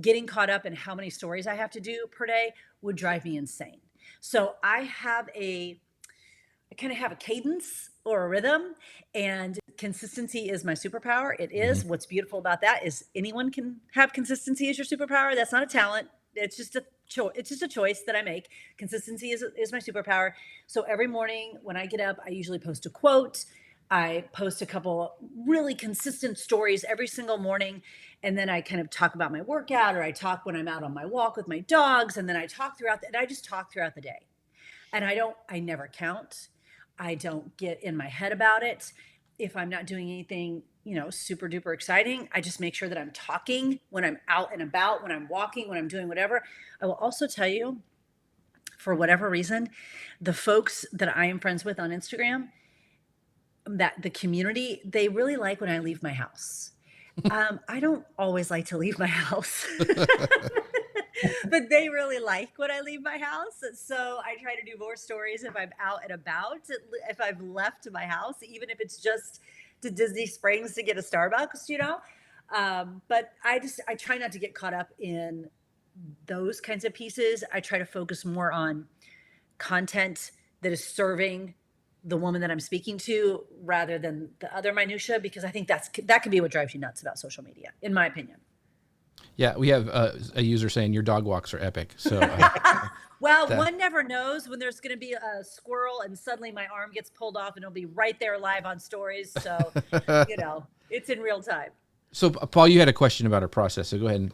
getting caught up in how many stories I have to do per day would drive me insane. So I kind of have a cadence or a rhythm, and consistency is my superpower. It is. Mm-hmm. What's beautiful about that is anyone can have consistency as your superpower. That's not a talent. It's just a choice that I make. Consistency is my superpower. So every morning when I get up, I usually post a quote. I post a couple really consistent stories every single morning. And then I kind of talk about my workout, or I talk when I'm out on my walk with my dogs. And then I talk and I just talk throughout the day. And I never count. I don't get in my head about it. If I'm not doing anything, super duper exciting, I just make sure that I'm talking when I'm out and about, when I'm walking, when I'm doing whatever. I will also tell you, for whatever reason, the folks that I am friends with on Instagram, that the community, they really like when I leave my house. I don't always like to leave my house. But they really like when I leave my house. So I try to do more stories if I'm out and about, if I've left my house, even if it's just to Disney Springs to get a Starbucks, But I try not to get caught up in those kinds of pieces. I try to focus more on content that is serving the woman that I'm speaking to rather than the other minutia, because I think that can be what drives you nuts about social media, in my opinion. Yeah, we have a user saying your dog walks are epic. So, well, one never knows when there's going to be a squirrel and suddenly my arm gets pulled off and it'll be right there live on stories. So, it's in real time. So, Paul, you had a question about our process. So go ahead and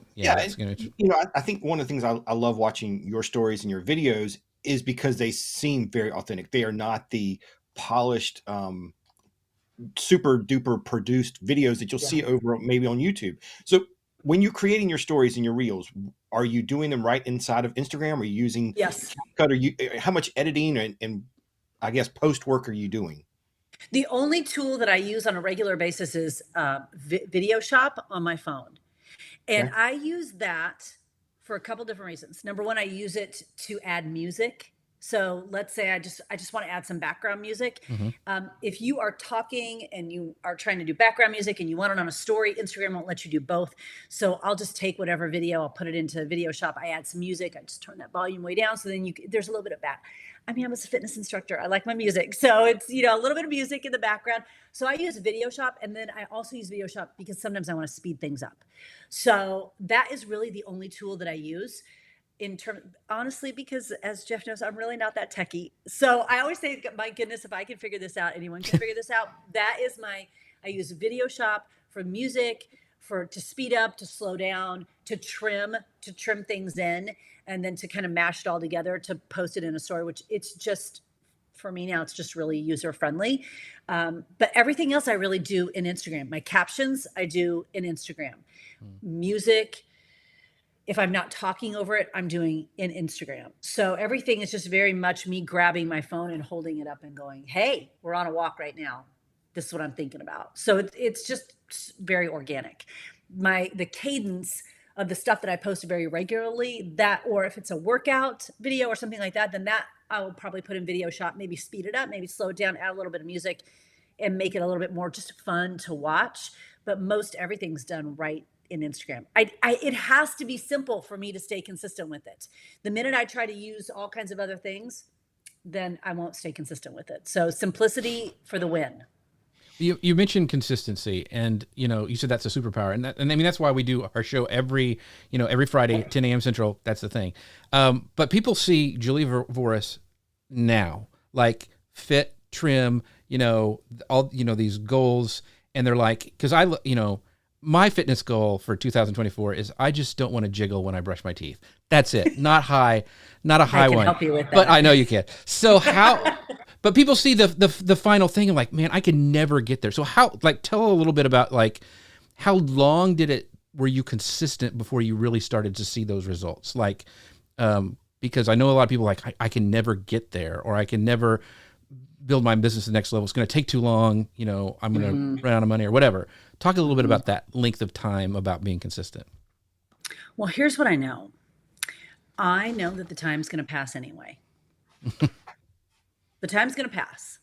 I think one of the things I love watching your stories and your videos is because they seem very authentic. They are not the polished, super duper produced videos that you'll see over maybe on YouTube. So when you're creating your stories and your reels, are you doing them right inside of Instagram? Are you using CapCut? How much editing and I guess post work are you doing? The only tool that I use on a regular basis is Video Shop on my phone. And I use that for a couple different reasons. Number one, I use it to add music. So let's say I just want to add some background music. If you are talking and you are trying to do background music and you want it on a story, Instagram won't let you do both. So I'll just take whatever video, I'll put it into Video Shop. I add some music. I just turn that volume way down. So then there's a little bit of that. I mean, I'm a fitness instructor. I like my music. So it's, a little bit of music in the background. So I use Video Shop. And then I also use Video Shop because sometimes I want to speed things up. So that is really the only tool that I use honestly, because as Jeff knows, I'm really not that techie. So I always say, my goodness, if I can figure this out, anyone can figure this out. That is I use Video Shop for music, to speed up, to slow down, to trim things in, and then to kind of mash it all together to post it in a story, which it's just, for me now, it's just really user friendly. But everything else I really do in Instagram. My captions, I do in Instagram. Music, if I'm not talking over it, I'm doing in Instagram. So everything is just very much me grabbing my phone and holding it up and going, hey, we're on a walk right now. This is what I'm thinking about. So it's just very organic. The cadence of the stuff that I post very regularly, or if it's a workout video or something like that, then that I will probably put in Video Shop, maybe speed it up, maybe slow it down, add a little bit of music and make it a little bit more just fun to watch. But most everything's done right in Instagram. It has to be simple for me to stay consistent with it. The minute I try to use all kinds of other things, then I won't stay consistent with it. So simplicity for the win. You mentioned consistency, and you said that's a superpower, and I mean that's why we do our show every Friday, 10 a.m. Central. That's the thing. But people see Julie Voris now, like fit, trim, all these goals, and they're like, because my fitness goal for 2024 is I just don't want to jiggle when I brush my teeth. That's it. Not a high one. I can help you with that. But I know you can. So but people see the final thing and like, man, I can never get there. So tell a little bit about how long were you consistent before you really started to see those results? Because I know a lot of people I can never get there, or I can never build my business to the next level. It's going to take too long. I'm going to run out of money or whatever. Talk a little bit about that length of time, about being consistent. Well, here's what I know. I know that the time's going to pass anyway. The time's going to pass.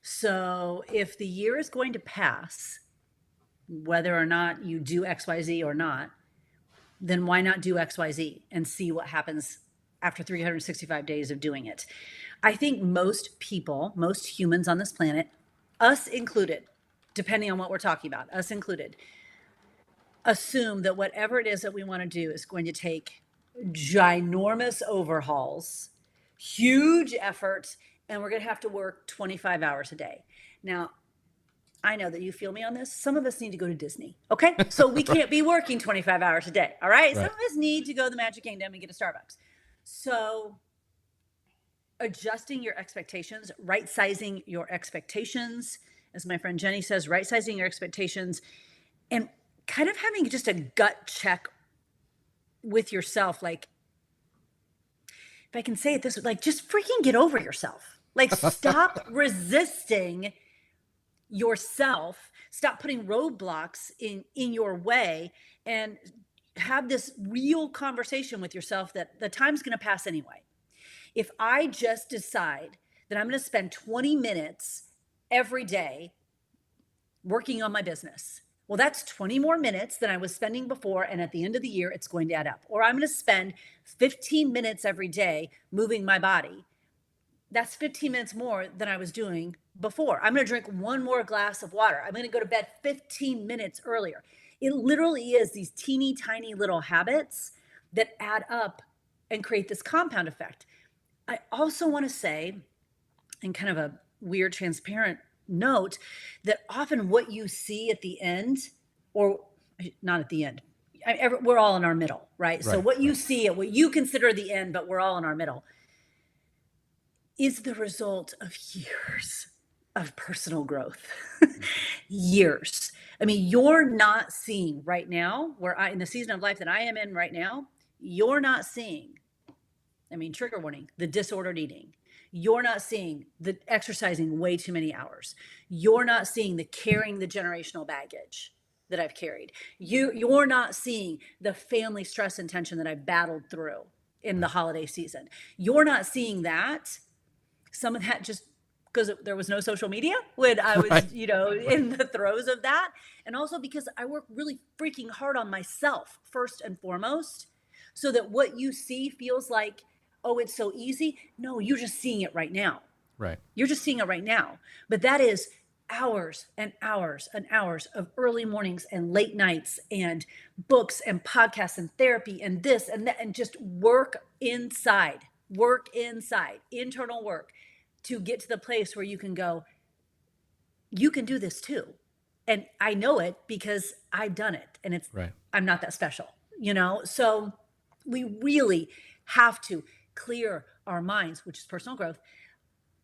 So if the year is going to pass, whether or not you do XYZ or not, then why not do XYZ and see what happens after 365 days of doing it? I think most people, most humans on this planet, us included, depending on what we're talking about, us included, assume that whatever it is that we want to do is going to take ginormous overhauls, huge effort, and we're going to have to work 25 hours a day. Now, I know that you feel me on this. Some of us need to go to Disney, okay? So we can't be working 25 hours a day, all right? Some of us need to go to the Magic Kingdom and get a Starbucks. So adjusting your expectations, right-sizing your expectations, as my friend Jenny says, right-sizing your expectations, and kind of having just a gut check with yourself. If I can say it this way, just freaking get over yourself. Stop resisting yourself. Stop putting roadblocks in your way, and have this real conversation with yourself that the time's going to pass anyway. If I just decide that I'm going to spend 20 minutes every day working on my business, well, that's 20 more minutes than I was spending before. And at the end of the year, it's going to add up. Or I'm going to spend 15 minutes every day moving my body. That's 15 minutes more than I was doing before. I'm going to drink one more glass of water. I'm going to go to bed 15 minutes earlier. It literally is these teeny tiny little habits that add up and create this compound effect. I also want to say, in kind of a weird, transparent note, that often what you see at the end, or not at the end, we're all in our middle, right? So what you see at what you consider the end, but we're all in our middle, is the result of years of personal growth. Years. I mean, you're not seeing right now, in the season of life that I am in right now, you're not seeing, I mean, trigger warning, the disordered eating. You're not seeing the exercising way too many hours. You're not seeing the carrying the generational baggage that I've carried. You're not seeing the family stress and tension that I've battled through in the holiday season. You're not seeing that. Some of that just because there was no social media when I was, in the throes of that. And also because I work really freaking hard on myself first and foremost, so that what you see feels like, oh, it's so easy. No, you're just seeing it right now. Right. You're just seeing it right now. But that is hours and hours and hours of early mornings and late nights and books and podcasts and therapy and this and that, and just work inside, internal work, to get to the place where you can go, you can do this too. And I know it because I've done it, and I'm not that special, So we really have to clear our minds, which is personal growth,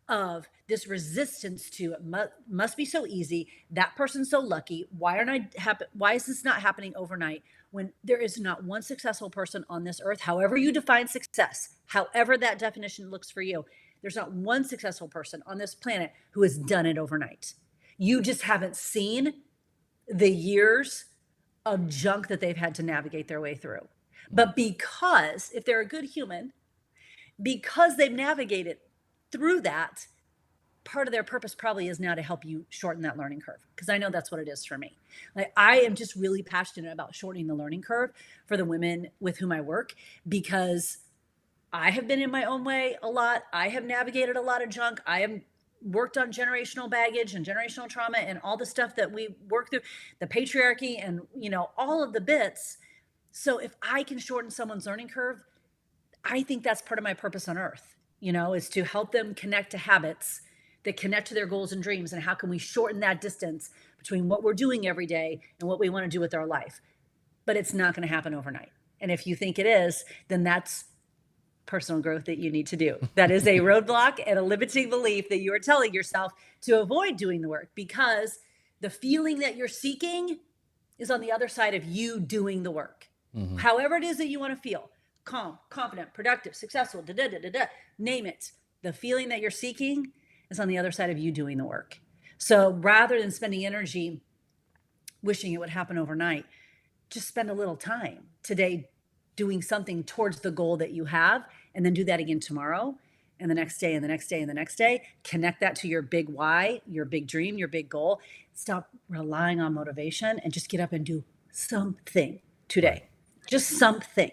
of this resistance to it must be so easy. That person's so lucky. Why is this not happening overnight, when there is not one successful person on this earth, however you define success, however that definition looks for you, there's not one successful person on this planet who has done it overnight. You just haven't seen the years of junk that they've had to navigate their way through. But because if they're a good human, because they've navigated through that, part of their purpose probably is now to help you shorten that learning curve. Because I know that's what it is for me. Like, I am just really passionate about shortening the learning curve for the women with whom I work, because I have been in my own way a lot. I have navigated a lot of junk. I have worked on generational baggage and generational trauma and all the stuff that we work through, the patriarchy and, all of the bits. So if I can shorten someone's learning curve, I think that's part of my purpose on earth, is to help them connect to habits that connect to their goals and dreams. And how can we shorten that distance between what we're doing every day and what we want to do with our life? But it's not going to happen overnight. And if you think it is, then that's personal growth that you need to do. That is a roadblock and a limiting belief that you are telling yourself to avoid doing the work, because the feeling that you're seeking is on the other side of you doing the work. Mm-hmm. However it is that you want to feel, calm, confident, productive, successful, name it. The feeling that you're seeking is on the other side of you doing the work. So rather than spending energy wishing it would happen overnight, just spend a little time today doing something towards the goal that you have, and then do that again tomorrow and the next day and the next day and the next day. Connect that to your big why, your big dream, your big goal. Stop relying on motivation and just get up and do something today. Right. Just something.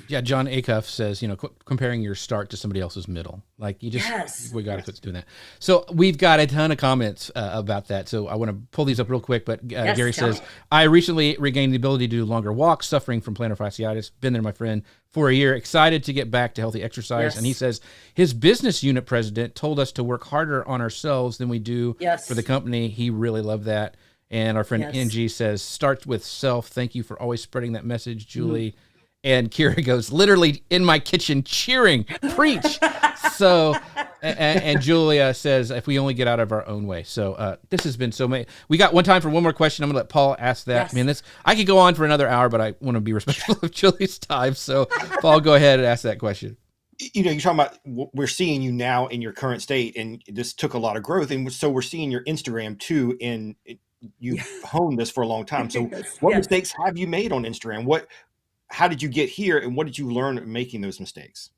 Yeah, John Acuff says, comparing your start to somebody else's middle. Like, we got to quit doing that. So we've got a ton of comments about that. So I want to pull these up real quick. But Gary says, I recently regained the ability to do longer walks, suffering from plantar fasciitis. Been there, my friend, for a year. Excited to get back to healthy exercise. Yes. And he says his business unit president told us to work harder on ourselves than we do for the company. He really loved that. And our friend NG says, start with self. Thank you for always spreading that message, Julie. Mm-hmm. And Kira goes, literally in my kitchen cheering, preach. So, and Julia says, if we only get out of our own way. So this has been so many. We got one time for one more question. I'm going to let Paul ask that. Yes. I could go on for another hour, but I want to be respectful of Julie's time. So Paul, go ahead and ask that question. You're talking about, we're seeing you now in your current state, and this took a lot of growth. And so we're seeing your Instagram too, and you've honed this for a long time. So what mistakes have you made on Instagram? How did you get here, and what did you learn making those mistakes?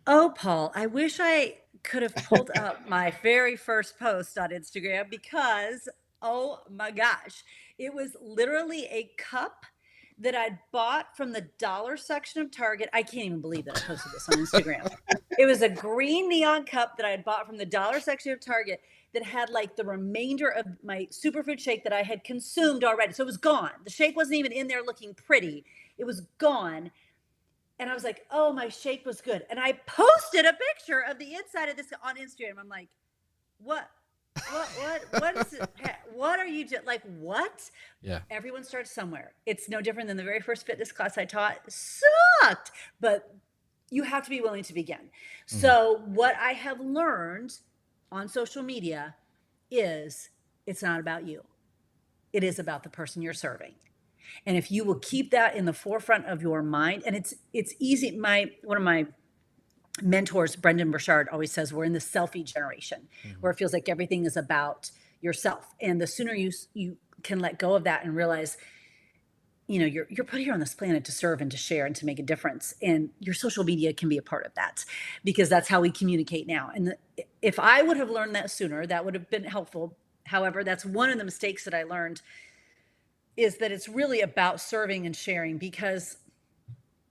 Oh, Paul, I wish I could have pulled up my very first post on Instagram, because, oh my gosh, it was literally a cup that I'd bought from the dollar section of Target. I can't even believe that I posted this on Instagram. It was a green neon cup that I had bought from the dollar section of Target that had like the remainder of my superfood shake that I had consumed already. So it was gone. The shake wasn't even in there looking pretty. It was gone. And I was like, oh, my shake was good. And I posted a picture of the inside of this on Instagram. I'm like, what is it? What are you doing? Like, what? Yeah. Everyone starts somewhere. It's no different than the very first fitness class I taught. Sucked, but you have to be willing to begin. Mm-hmm. So what I have learned on social media is it's not about you. It is about the person you're serving. And if you will keep that in the forefront of your mind, and it's easy. One of my mentors, Brendan Burchard, always says we're in the selfie generation, where it feels like everything is about yourself. And the sooner you can let go of that and realize, you're put here on this planet to serve and to share and to make a difference. And your social media can be a part of that, because that's how we communicate now. And if I would have learned that sooner, that would have been helpful. However, that's one of the mistakes that I learned, is that it's really about serving and sharing, because,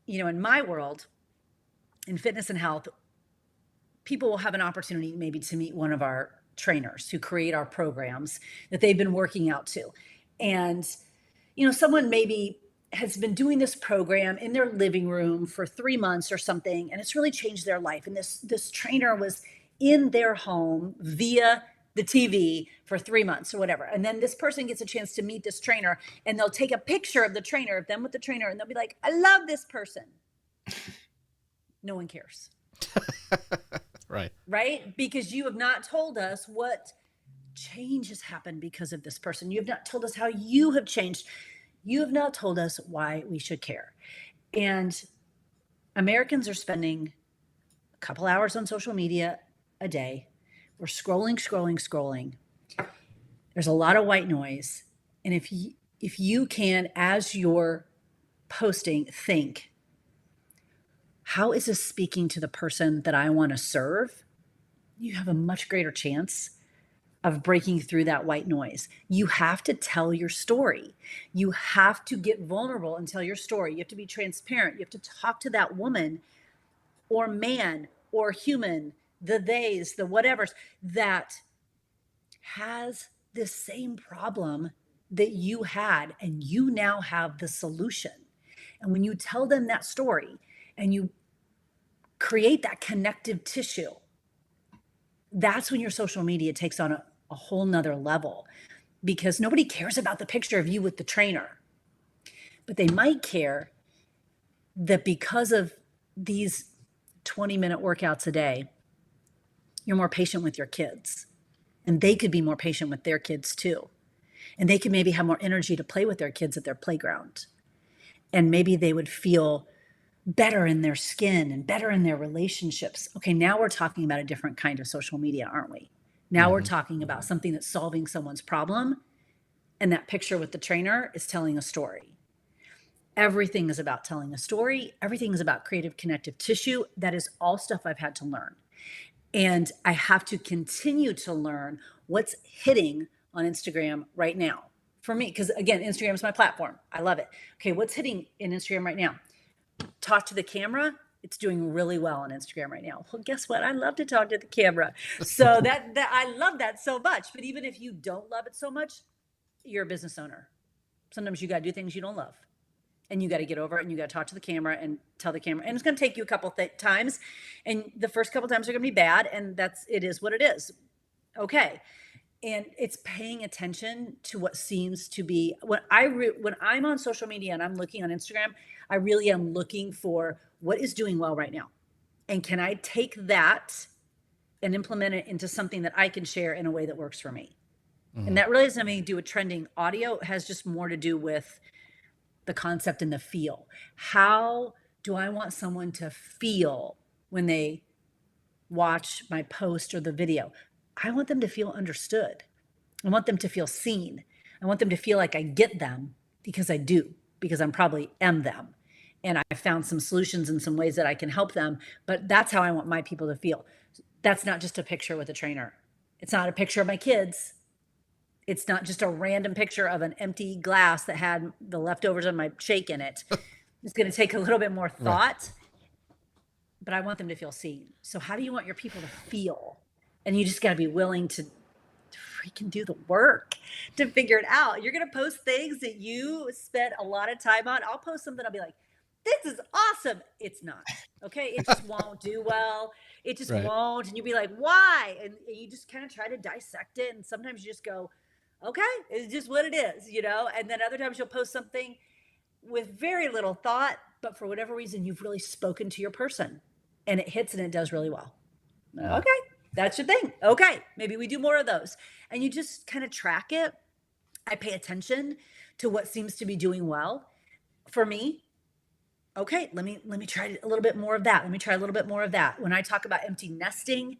in my world, in fitness and health, people will have an opportunity maybe to meet one of our trainers who create our programs that they've been working out to. And, someone maybe has been doing this program in their living room for 3 months or something, and it's really changed their life. And this trainer was in their home via the TV for 3 months or whatever. And then this person gets a chance to meet this trainer, and they'll take a picture of the trainer, of them with the trainer, and they'll be like, I love this person. No one cares. Right? Because you have not told us what change has happened because of this person. You have not told us how you have changed. You have not told us why we should care. And Americans are spending a couple hours on social media a day. We're scrolling. There's a lot of white noise. And if you can, as you're posting, think, how is this speaking to the person that I want to serve? You have a much greater chance of breaking through that white noise. You have to tell your story. You have to get vulnerable and tell your story. You have to be transparent. You have to talk to that woman or man or human, the theys, the whatevers, that has this same problem that you had, and you now have the solution. And when you tell them that story and you create that connective tissue, that's when your social media takes on a whole nother level, because nobody cares about the picture of you with the trainer, but they might care that because of these 20-minute workouts a day, you're more patient with your kids, and they could be more patient with their kids too. And they could maybe have more energy to play with their kids at their playground. And maybe they would feel better in their skin and better in their relationships. Okay, now we're talking about a different kind of social media, aren't we? Now we're talking about something that's solving someone's problem, and that picture with the trainer is telling a story. Everything is about telling a story. Everything is about creative connective tissue. That is all stuff I've had to learn. And I have to continue to learn what's hitting on Instagram right now for me. Because again, Instagram is my platform. I love it. Okay, what's hitting in Instagram right now? Talk to the camera. It's doing really well on Instagram right now. Well, guess what? I love to talk to the camera. So that I love that so much. But even if you don't love it so much, you're a business owner. Sometimes you got to do things you don't love. And you got to get over it, and you got to talk to the camera and tell the camera. And it's going to take you a couple times. And the first couple times are going to be bad. And it is what it is. Okay. And it's paying attention to what seems to be, when I'm on social media and I'm looking on Instagram, I really am looking for what is doing well right now. And can I take that and implement it into something that I can share in a way that works for me? Mm-hmm. And that really has nothing to do with trending. Audio has just more to do with the concept and the feel. How do I want someone to feel when they watch my post or the video? I want them to feel understood. I want them to feel seen. I want them to feel like I get them, because I do, because I'm probably am them. And I found some solutions and some ways that I can help them. But that's how I want my people to feel. That's not just a picture with a trainer. It's not a picture of my kids. It's not just a random picture of an empty glass that had the leftovers of my shake in it. It's going to take a little bit more thought, but I want them to feel seen. So how do you want your people to feel? And you just got to be willing to freaking do the work to figure it out. You're going to post things that you spent a lot of time on. I'll post something. I'll be like, this is awesome. It's not. Okay. It just won't do well. It just won't. And you'll be like, why? And you just kind of try to dissect it. And sometimes you just go, okay, it's just what it is, you know? And then other times you'll post something with very little thought, but for whatever reason, you've really spoken to your person and it hits and it does really well. Okay. That's your thing. Okay. Maybe we do more of those. And you just kind of track it. I pay attention to what seems to be doing well for me. Okay. Let me try a little bit more of that. Let me try a little bit more of that. When I talk about empty nesting,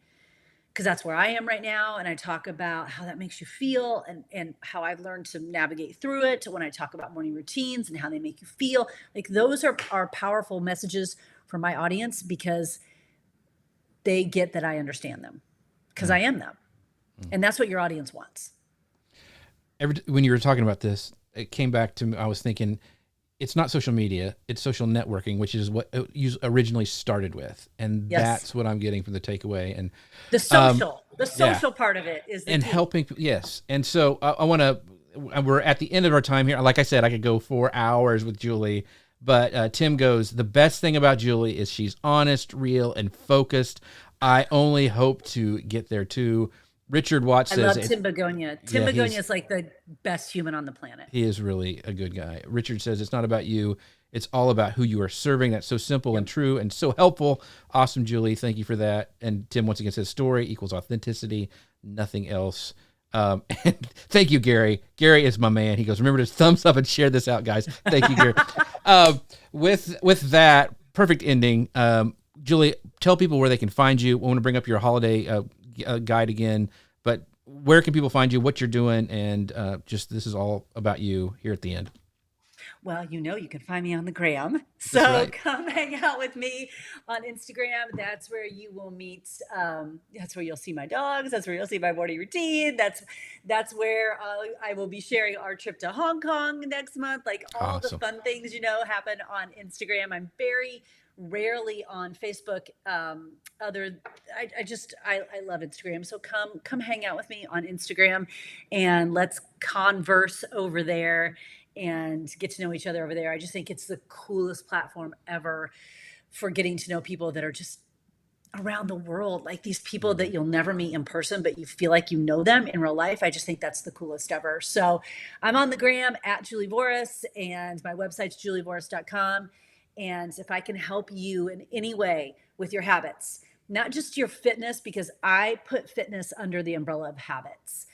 because that's where I am right now. And I talk about how that makes you feel and how I've learned to navigate through it. When I talk about morning routines and how they make you feel, like those are powerful messages for my audience because they get that I understand them because I am them. And that's what your audience wants. When you were talking about this, it came back to me. I was thinking, it's not social media, it's social networking, which is what you originally started with. And that's what I'm getting from the takeaway. And the social part of it is the and key. Helping. Yes. And so I want to, we're at the end of our time here. Like I said, I could go 4 hours with Julie, but Tim goes, the best thing about Julie is she's honest, real, and focused. I only hope to get there too. Richard Watts says, I love Tim Begonia. Tim Begonia is like the best human on the planet. He is really a good guy. Richard says, it's not about you. It's all about who you are serving. That's so simple and true and so helpful. Awesome, Julie. Thank you for that. And Tim once again says, story equals authenticity, nothing else. And thank you, Gary. Gary is my man. He goes, remember to thumbs up and share this out, guys. Thank you, Gary. With that, perfect ending. Julie, tell people where they can find you. I want to bring up your holiday guide again, but where can people find you, what you're doing, and just this is all about you here at the end. Well, you can find me on the gram. So come hang out with me on Instagram. That's where you will meet. That's where you'll see my dogs. That's where you'll see my morning routine. That's where I will be sharing our trip to Hong Kong next month. Like all the fun things, happen on Instagram. I'm very rarely on Facebook. I love Instagram. So come hang out with me on Instagram and let's converse over there and get to know each other over there. I just think it's the coolest platform ever for getting to know people that are just around the world, like these people that you'll never meet in person, but you feel like you know them in real life. I just think that's the coolest ever. So I'm on the gram at Julie Voris, and my website's julievoris.com. And if I can help you in any way with your habits, not just your fitness, because I put fitness under the umbrella of habits.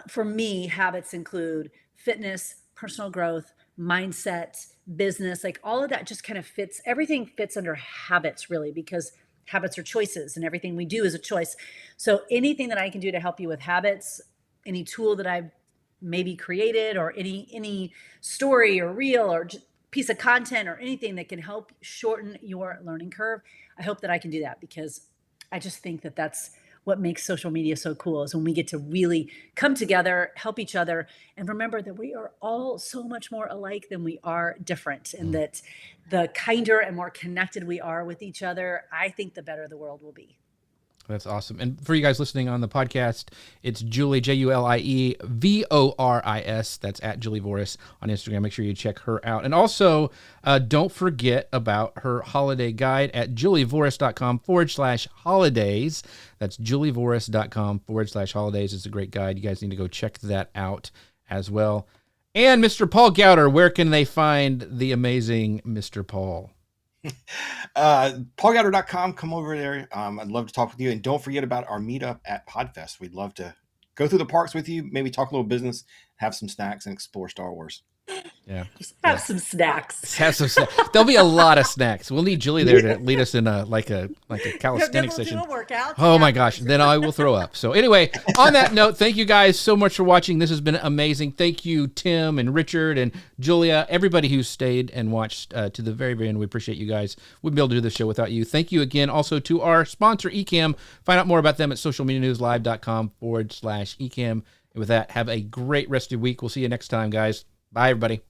For me, habits include fitness, personal growth, mindset, business, like all of that just kind of fits. Everything fits under habits, really, because habits are choices and everything we do is a choice. So anything that I can do to help you with habits, any tool that I've maybe created, or any story or reel or piece of content or anything that can help shorten your learning curve, I hope that I can do that, because I just think that that's what makes social media so cool, is when we get to really come together, help each other, and remember that we are all so much more alike than we are different, and that the kinder and more connected we are with each other, I think the better the world will be. That's awesome. And for you guys listening on the podcast, it's Julie, JulieVoris. That's at Julie Voris on Instagram. Make sure you check her out. And also, don't forget about her holiday guide at julievoris.com/holidays. That's julievoris.com/holidays. It's a great guide. You guys need to go check that out as well. And Mr. Paul Gowder, where can they find the amazing Mr. Paul? PaulGowder.com. Come over there. I'd love to talk with you. And don't forget about our meetup at Podfest. We'd love to go through the parks with you, maybe talk a little business, have some snacks, and explore Star Wars. Yeah. Just have some snacks. Have some snacks. There'll be a lot of snacks. We'll need Julie there to lead us in a calisthenics session. Do a workout. Oh my gosh, then I will throw up. So anyway, on that note, thank you guys so much for watching. This has been amazing. Thank you, Tim and Richard and Julia, everybody who stayed and watched to the very, very end. We appreciate you guys. Wouldn't be able to do this show without you. Thank you again also to our sponsor, Ecamm. Find out more about them at socialmedianewslive.com/Ecamm. And with that, have a great rest of your week. We'll see you next time, guys. Bye, everybody.